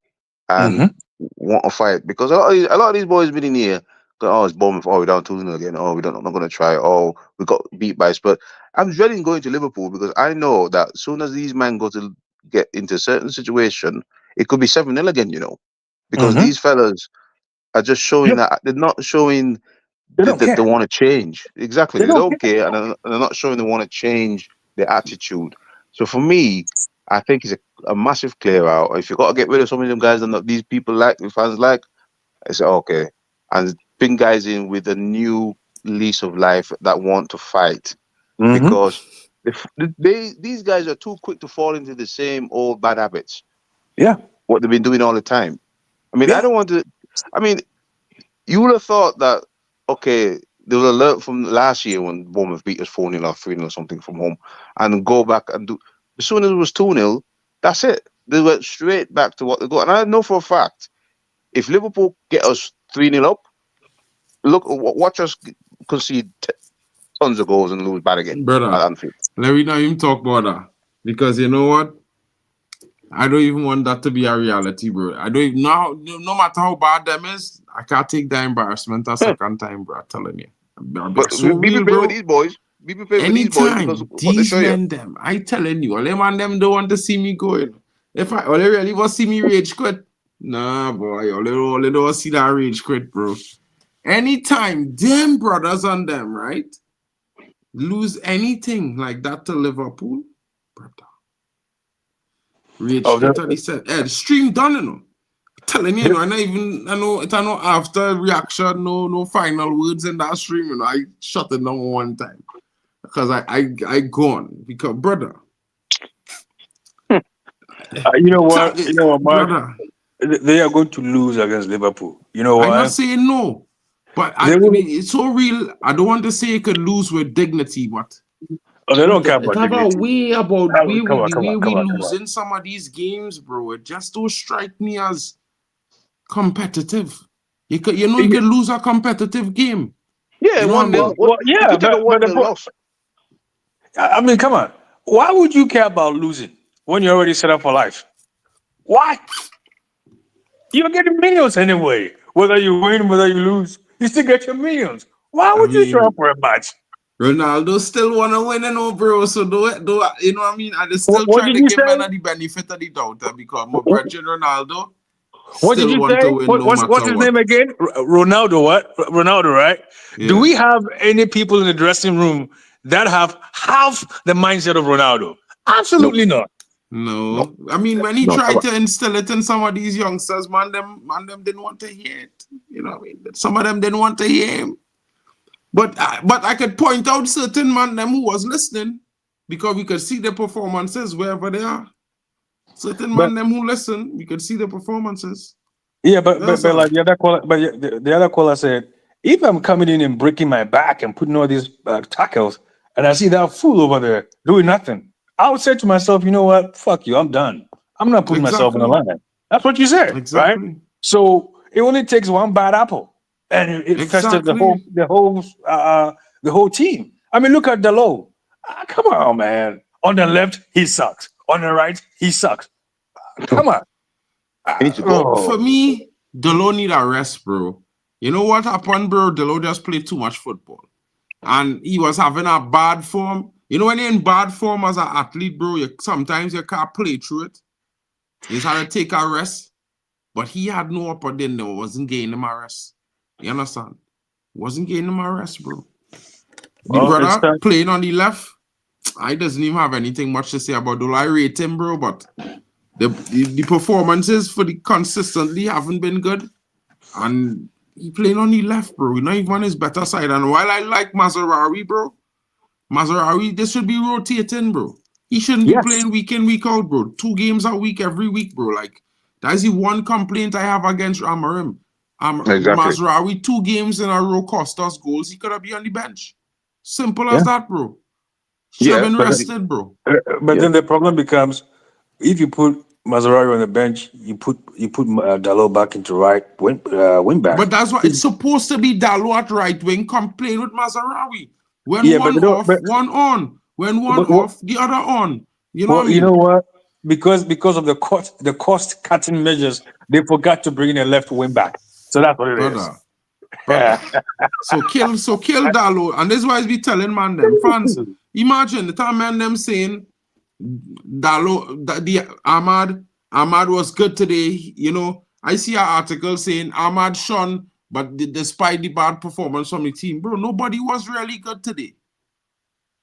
S2: and
S3: Mm-hmm.
S2: want to fight because a lot of these boys been in here. Oh, it's Bournemouth. Oh, we're down 2-0 again. Oh, I'm not going to try. Oh, we got beat by Spurs. I'm dreading going to Liverpool because I know that as soon as these men go to get into a certain situation, it could be 7-0 again. Because
S3: Mm-hmm.
S2: these fellas are just showing
S3: Yep.
S2: that they're not showing
S3: They don't
S2: that they
S3: care.
S2: want to change. Exactly,
S3: They
S2: they
S3: don't
S2: don't
S3: care.
S2: care, and they're not showing they want to change their attitude. So for me, I think it's a massive clear out. If you got to get rid of some of them guys that these people like, the fans like, I say okay, and bring guys in with a new lease of life that want to fight
S3: Mm-hmm.
S2: because these guys are too quick to fall into the same old bad habits.
S3: Yeah.
S2: What they've been doing all the time. I mean, I
S3: Yeah.
S2: don't want to. I mean, you would have thought that, okay, there was a alert from last year when Bournemouth beat us 4-0 or 3-0 or something from home and go back and do. As soon as it was 2-0, that's it. They went straight back to what they got. And I know for a fact, if Liverpool get us 3-0 up, watch us concede tons of goals and lose bad again
S1: Brother,
S2: at Anfield.
S1: let me not even talk about that. Because you know what? I don't even want that to be a reality, bro. I don't even know. No matter how bad them is, I can't take the embarrassment a second time, bro. I'm telling you. I'll be
S2: But
S1: so
S2: be
S1: real,
S2: prepared with
S1: bro.
S2: these boys. Be prepared with these boys because
S1: Anytime
S2: what they
S1: these
S2: show you.
S1: men them, I telling you, all them and them don't want to see me going. If all they really want to see me rage quit, nah, boy, all they don't want to see that rage quit, bro. Anytime them brothers on them, right, lose anything like that to Liverpool, brother. Rage
S3: Oh,
S1: quit, he said, the stream done, you know. Telling you, I know it's not after reaction, no final words in that stream, you know. I shut it down one time. Because I gone. Because brother.
S3: you know what, Mark?
S1: Brother.
S3: They are going to lose against Liverpool. You know
S1: I'm
S3: why?
S1: not saying no. But
S3: They
S1: I
S3: will.
S1: mean it's so real. I don't want to say it could lose with dignity, but
S3: Oh, they don't care
S1: brother, it
S3: about
S1: have a
S3: dignity.
S1: way about
S3: Come on,
S1: the
S3: come
S1: way
S3: on,
S1: we
S3: come on, come on.
S1: losing some of these games, bro. It just don't strike me as competitive. You could lose a competitive game.
S2: Yeah,
S1: You know what I
S2: 1-0.
S1: mean?
S2: What you
S3: Yeah,
S2: could take a
S3: but
S2: 1-0 loss.
S3: I mean, come on. Why would you care about losing when you're already set up for life? Why? You're getting millions anyway. Whether you win, whether you lose, you still get your millions. Why
S1: I
S3: would you show up
S1: mean,
S3: for a match?
S1: Ronaldo still wanna win, bro. So do you know what I mean? I just still
S3: What
S1: try
S3: did
S1: to
S3: you
S1: give man
S3: say?
S1: the benefit of the doubt because my brother Ronaldo
S3: What did
S1: still
S3: you
S1: want to
S3: say?
S1: win no
S3: What's
S1: matter
S3: his
S1: what.
S3: name again? Ronaldo, what? Ronaldo, right? Do
S1: Yeah.
S3: we have any people in the dressing room that have half the mindset of Ronaldo?
S2: Nope.
S3: Absolutely not.
S2: Nope.
S1: No. I mean when he
S2: No.
S1: tried to instill it in some of these youngsters, them didn't want to hear it. You know what I mean? Some of them didn't want to hear him. But I could point out certain them who was listening because we could see their performances wherever they are. Certain
S3: But
S1: them who listen, we could see the performances.
S3: yeah, but
S1: That's
S3: but
S1: all.
S3: like the other caller, the other caller said, if I'm coming in and breaking my back and putting all these tackles, and I see that fool over there doing nothing, I would say to myself, you know what? Fuck you, I'm done. I'm not putting myself on the
S1: Exactly.
S3: line. That's what you said, right?
S1: Exactly.
S3: So it only takes one bad apple, and it festers
S1: Exactly.
S3: the whole team. I mean, look at Delo. Come on, man. On the left, he sucks. On the right, he sucks. Come on.
S2: He needs to go.
S1: For
S3: Oh.
S1: me, Delo need a rest, bro. You know what happened, bro? Delo just played too much football. And he was having a bad form. You know, when you're in bad form as an athlete, bro, sometimes you can't play through it. He's had to take a rest. But he had no upper then, no, wasn't getting him a rest. You understand? Wasn't getting him a rest, bro. The
S3: Well, it's
S1: brother
S3: time.
S1: playing on the left, I doesn't even have anything much to say about Dolo. I rate him, bro, but the performances for the consistently haven't been good. And he playing on the left, bro. Not even on his better side. And while I like Mazarawi, bro, this should be rotating, bro. He shouldn't be
S3: Yes.
S1: playing week in, week out, bro. 2 games a week every week, bro. Like, that's the one complaint I have against Amorim.
S2: Exactly.
S1: Mazraoui, 2 games in a row cost us goals. He could have been on the bench. Simple as
S3: Yeah.
S1: that, bro. Should have
S2: Yeah,
S1: been
S3: But
S1: rested, bro.
S3: but
S2: yeah.
S3: then the problem becomes if you put Maserati on the bench, you put Dalot back into wing back.
S1: But that's what it's supposed to be. Dalo at right wing, complain with Mazarawi. When
S3: Yeah, but
S1: one
S3: they don't.
S1: off, one on. When one
S3: But
S1: off, the other on. You know what
S3: well,
S1: I
S3: you know
S1: mean?
S3: what? Because of the cost cutting measures, they forgot to bring in a left wing back. So that's what it is.
S1: Brother. So kill Dalo. And this is why I be telling man them fans. Imagine the time man them saying Dalo the Ahmad was good today. You know, I see an article saying Ahmad shone, but despite the bad performance from the team, bro, nobody was really good today.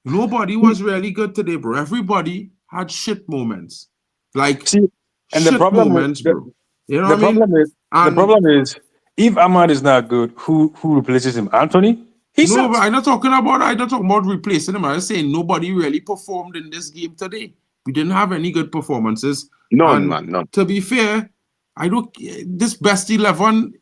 S1: Nobody was really good today, bro. Everybody had shit moments. Like
S3: See, and the
S1: shit
S3: problem is
S1: moments, bro. You know
S3: the
S1: what I mean?
S3: problem is the
S1: And
S3: problem is if Ahmad is not good, who replaces him? Anthony? He
S1: no, but
S3: sucks.
S1: I'm not talking about replacing him. I'm just saying nobody really performed in this game today. We didn't have any good performances.
S2: None,
S1: And
S2: man, none.
S1: to be fair, I don't this best 11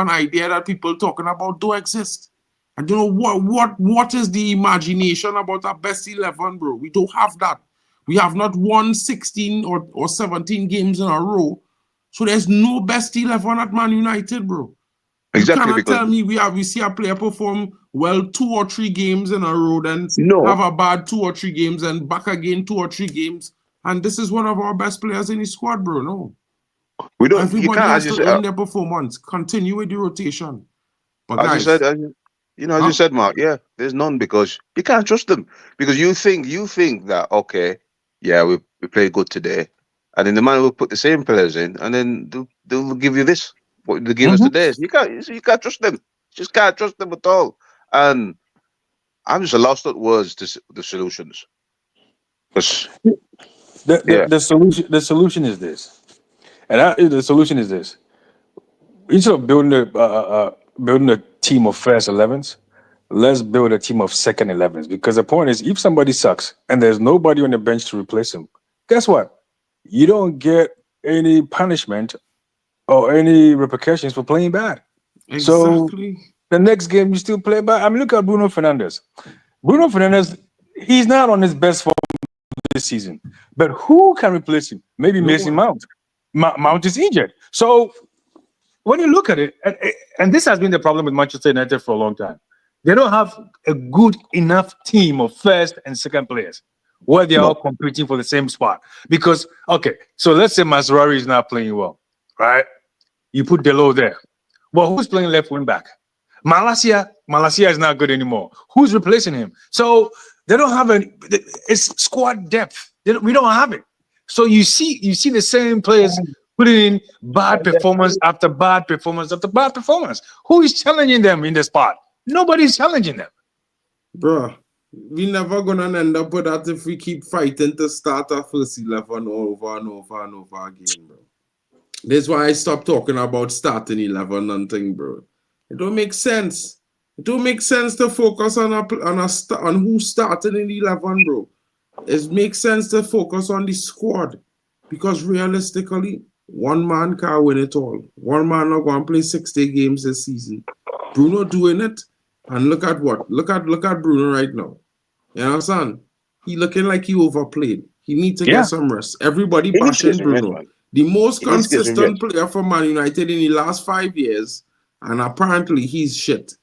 S1: idea that people talking about do exist. I don't know what is the imagination about our best 11, bro. We don't have that. We have not won 16 or 17 games in a row. So there's no best 11 at Man United, bro. You
S2: Exactly
S1: cannot
S2: because
S1: tell me we see a player perform well 2 or 3 games in a row, then
S2: no,
S1: have a bad 2 or 3 games, and back again 2 or 3 games, and this is one of our best players in the squad, bro. No.
S2: We don't. You
S1: Everybody
S2: can't,
S1: has to earn their performance. Continue with the rotation. But
S2: as you
S1: guys,
S2: said, as you said, Mark. Yeah, there's none because you can't trust them because you think that okay, yeah, we played good today, and then the man will put the same players in, and then they'll give you this what they give us today. So you can't trust them. Just can't trust them at all. And I'm just lost at words to the solutions. 'Cause, yeah,
S3: The solution is this, and the solution is this: instead of building a team of first 11s, let's build a team of second 11s. Because the point is, if somebody sucks and there's nobody on the bench to replace him, guess what? You don't get any punishment or any repercussions for playing bad. So
S1: exactly.
S3: the next game you still play bad. I mean, look at Bruno Fernandes. Bruno Fernandes, he's not on his best form this season. But who can replace him? Maybe
S1: No
S3: Mason
S1: one.
S3: Mount. Mount is injured. So when you look at it, and this has been the problem with Manchester United for a long time, they don't have a good enough team of first and second players where they're all
S2: no,
S3: competing for the same spot. Because, okay, so let's say Mazraoui is not playing well, right? You put Delo there. Well, who's playing left wing back? Malacia is not good anymore. Who's replacing him? So they don't have any. It's squad depth. We don't have it. So you see the same players putting in bad performance after bad performance after bad performance. Who is challenging them in the spot? Nobody's challenging them.
S1: Bro, we never gonna end up with that if we keep fighting to start our first 11 over and over and over again, bro. That's why I stopped talking about starting 11 and thing, bro. It don't make sense. It don't make sense to focus on who started in 11, bro. It makes sense to focus on the squad because realistically, one man can't win it all. One man not going to play 60 games this season. Bruno doing it, and look at what? Look at Bruno right now. You understand? He looking like he overplayed. He needs to get some rest. Everybody
S2: he needs to get
S1: bashing
S2: some rest,
S1: Bruno.
S2: man.
S1: The most
S2: He needs to get some
S1: consistent
S2: rest.
S1: player for Man United in the last 5 years, and apparently he's shit.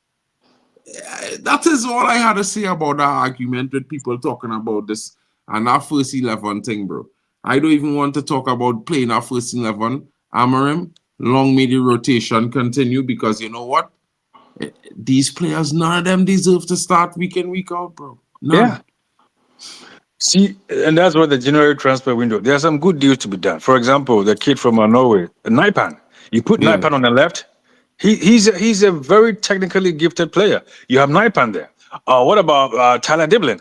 S1: That is all I had to say about that argument with people talking about this and our first 11 thing, bro. I don't even want to talk about playing our first 11. Amorim, long may the rotation continue because you know what? These players, none of them deserve to start week in, week out, bro. None.
S3: Yeah. See, and that's what the January transfer window. There are some good deals to be done. For example, the kid from Norway, Naipan. You put
S1: Yeah.
S3: Naipan on the left. He's a very technically gifted player. You have Naipan there. What about Tyler Diblin?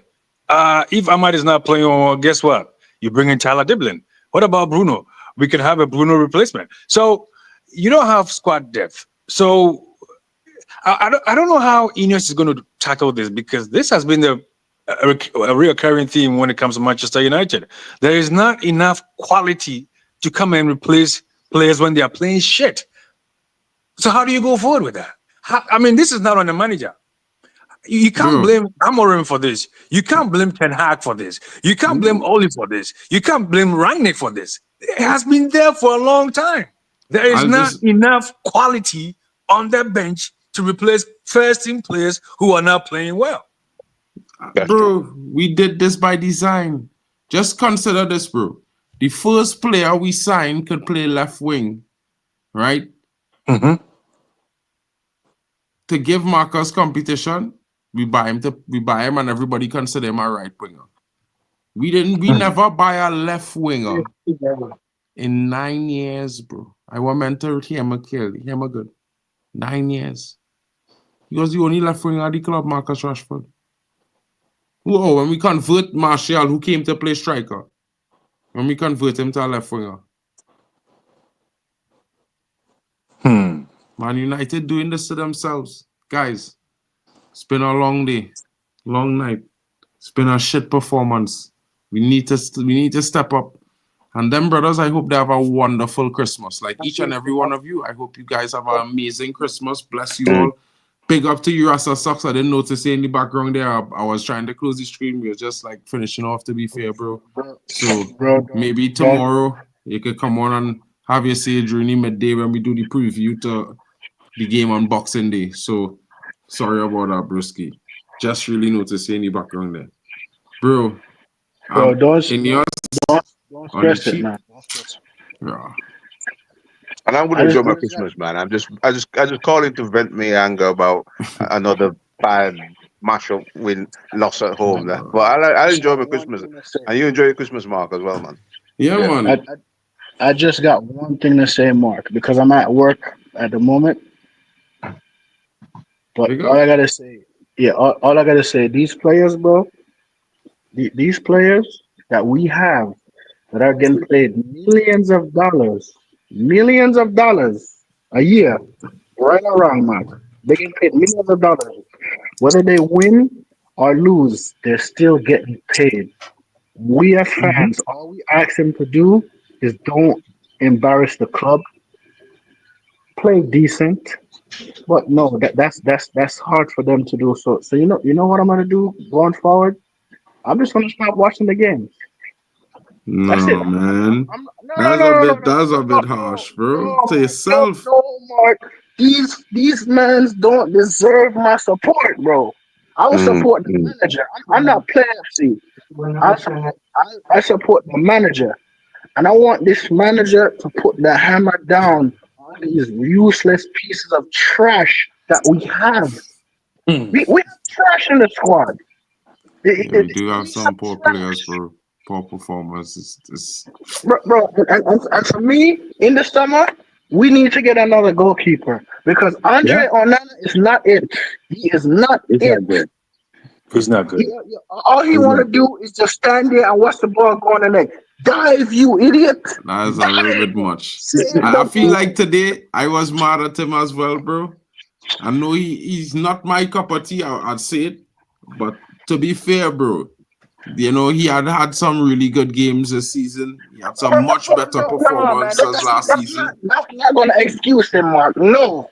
S3: If Ahmad is not playing, guess what? You bring in Tyler Diblin. What about Bruno? We can have a Bruno replacement. So you don't have squad depth. So I don't know how Ineos is going to tackle this because this has been a recurring theme when it comes to Manchester United. There is not enough quality to come and replace players when they are playing shit. So how do you go forward with that? I mean, this is not on the manager. You can't blame Amorim for this. You can't blame Ten Hag for this. You can't blame Oli for this. You can't blame Rangnick for this. It has been there for a long time. There is not enough quality on that bench to replace first-team players who are not playing well.
S1: Bro, we did this by design. Just consider this, bro. The first player we signed could play left wing, right?
S3: Mm-hmm.
S1: To give Marcus competition, we buy him and everybody consider him a right winger. We never buy a left winger in 9 years, bro. I was meant to him a good. 9 years. He was the only left winger at the club, Marcus Rashford. Whoa, when we convert Martial, who came to play striker, when we convert him to a left winger. Man United doing this to themselves. Guys, it's been a long day, long night. It's been a shit performance. We need to step up. And them brothers, I hope they have a wonderful Christmas. Like each and every one of you, I hope you guys have an amazing Christmas. Bless you all. Big up to you, Rasta Socks. I didn't notice in the background there. I was trying to close the stream. We were just like finishing off, to be fair, bro. So maybe tomorrow you could come on and have your say during the midday when we do the preview to the game on Boxing Day. So sorry about that, broski. Just really noticed in the background there. Bro,
S5: Bro, don't
S6: Don't
S1: on the
S6: stress it,
S1: cheap.
S6: man. Don't stress it.
S1: Yeah.
S2: And I'm gonna
S6: I
S2: enjoy
S6: just, I
S2: my
S6: just got
S2: Christmas, man. I just calling to vent me anger about another bad mashup win loss at home there. But I
S6: just
S2: enjoy
S6: got
S2: my
S6: one
S2: Christmas,
S6: thing to say.
S2: and you enjoy your Christmas, Mark, as well, man.
S1: Yeah,
S2: Yeah.
S1: man.
S6: I just got one thing to say, Mark, because I'm at work at the moment. But
S1: Big
S6: all
S1: up.
S6: I gotta say, yeah, all I gotta say, these players, bro, these players that we have that are getting paid millions of dollars a year, right or wrong, Mark. They get paid millions of dollars. Whether they win or lose, they're still getting paid. We as
S2: Mhm.
S6: fans, all we ask them to do is don't embarrass the club, play decent. But no, that's hard for them to do. So you know what I'm gonna do going forward? I'm just gonna stop watching the games. That's it.
S1: No, man.
S6: No, no, no, no, no, no,
S1: That's a
S6: no,
S1: bit
S6: no,
S1: harsh, bro.
S6: no,
S1: To
S6: Mark, no,
S1: yourself.
S6: no, Mark. These mans don't deserve my support, bro. I will
S2: Mm,
S6: support the
S2: mm.
S6: manager. I'm not player FC. I support the manager, and I want this manager to put the hammer down on these useless pieces of trash that we have.
S3: Hmm.
S6: We have trash in the squad.
S1: Yeah, we do have
S6: These are
S1: some poor players,
S6: trash.
S1: bro. Poor performers. It's
S6: Bro, and for me, in the summer, we need to get another goalkeeper because
S3: Yeah,
S6: Andre Onana is not it. He is not
S3: he's
S6: it.
S3: not good. He's not
S6: He,
S3: good.
S6: all he
S3: He's
S6: want
S3: not
S6: to
S3: good.
S6: do is just stand there and watch the ball go on the net. Dive, you idiot!
S1: that is a little
S6: Dive!
S1: bit much.
S6: Save
S1: I
S6: the
S1: feel like
S6: ball.
S1: today I was mad at him as well, bro. I know he's not my cup of tea, I'd say it. But to be fair, bro, he had some really good games this season. He had some much better
S6: No, man,
S1: performances last season.
S6: that's not gonna excuse him, Mark. No,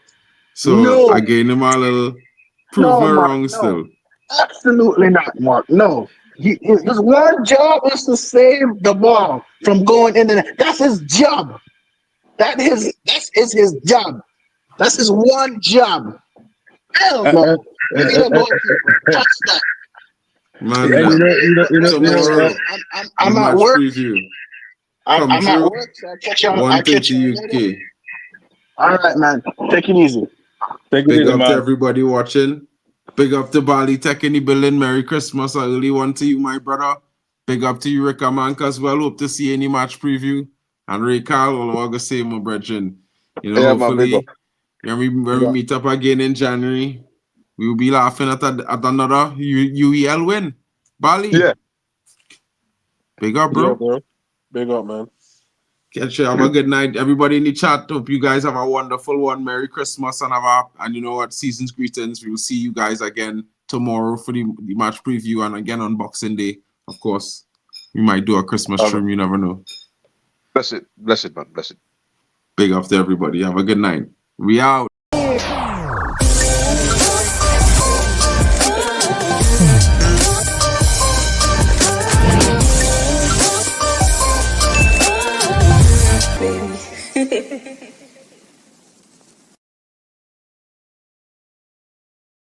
S1: So I
S6: no,
S1: gave him a little prove
S6: no,
S1: me
S6: Mark.
S1: wrong
S6: No,
S1: still.
S6: absolutely not, Mark. No. His one job is to save the ball from going in the net. That's his job. That is his job. That's his one job. Hell
S3: Uh, uh,
S6: no.
S3: uh,
S6: Give me the
S3: uh,
S6: goalkeeper. Touch that.
S1: Man,
S3: and
S1: tomorrow the
S6: I'm at
S1: match
S6: work.
S1: preview come
S6: I'm at
S1: through.
S6: work, so I'll catch
S1: 1:30
S6: you later.
S1: UK.
S6: All right, man. Take it easy.
S3: take it
S1: Big
S3: easy,
S1: up to
S3: man.
S1: everybody watching. Big up to Bali Tech in the building. Merry Christmas. I really want to you, my brother. Big up to you, Rick Amanka, as well. Hope to see any match preview. And Ray Carl, all I gonna say, my brethren.
S2: Yeah, man, big up.
S1: Hopefully, when we meet up again in January, we will be laughing at another UEL win. Bali,
S2: Yeah.
S1: big up,
S4: Yeah,
S1: bro.
S4: bro. Big up, man.
S1: Catch you. Have a good night. Everybody in the chat. Hope you guys have a wonderful one. Merry Christmas and you know what? Season's greetings. We will see you guys again tomorrow for the match preview and again on Boxing Day. Of course, we might do a Christmas
S2: All right.
S1: stream. You never know.
S2: Bless it, man, bless it.
S1: Big up to everybody. Have a good night. We out.
S7: Baby.